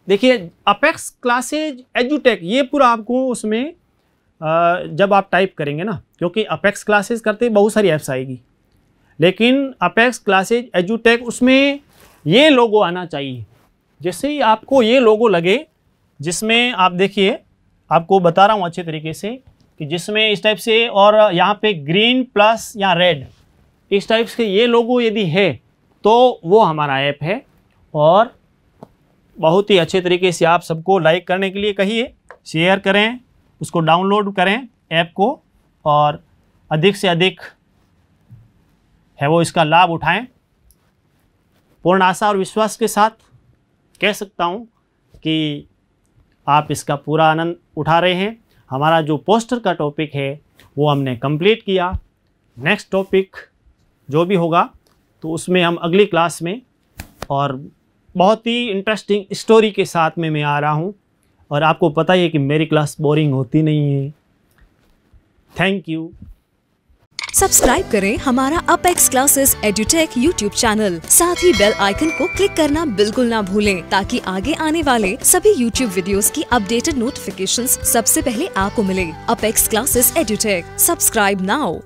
Speaker 1: देखिए अपेक्स क्लासेज एजुटेक, ये पूरा आपको उसमें जब आप टाइप करेंगे ना, क्योंकि अपेक्स क्लासेस करते बहुत सारी ऐप्स आएगी, लेकिन अपेक्स क्लासेस एजुटेक उसमें ये लोगो आना चाहिए। जैसे ही आपको ये लोगो लगे, जिसमें आप देखिए, आपको बता रहा हूँ अच्छे तरीके से कि जिसमें इस टाइप से और यहाँ पे ग्रीन प्लस या रेड इस टाइप से ये लोगो यदि है तो वो हमारा ऐप है। और बहुत ही अच्छे तरीके से आप सबको लाइक करने के लिए कहिए, शेयर करें, उसको डाउनलोड करें ऐप को, और अधिक से अधिक है वो इसका लाभ उठाएं। पूर्ण आशा और विश्वास के साथ कह सकता हूं कि आप इसका पूरा आनंद उठा रहे हैं। हमारा जो पोस्टर का टॉपिक है वो हमने कंप्लीट किया। नेक्स्ट टॉपिक जो भी होगा तो उसमें हम अगली क्लास में और बहुत ही इंटरेस्टिंग स्टोरी के साथ में मैं आ रहा हूं। और आपको पता ही है कि मेरी क्लास बोरिंग होती नहीं है। Thank you.
Speaker 2: सब्सक्राइब करें हमारा apex classes edutech YouTube channel. साथ ही बेल आइकन को क्लिक करना बिल्कुल ना भूलें, ताकि आगे आने वाले सभी यूट्यूब वीडियोस की अपडेटेड नोटिफिकेशंस सबसे पहले आपको मिले। Apex classes edutech, subscribe now.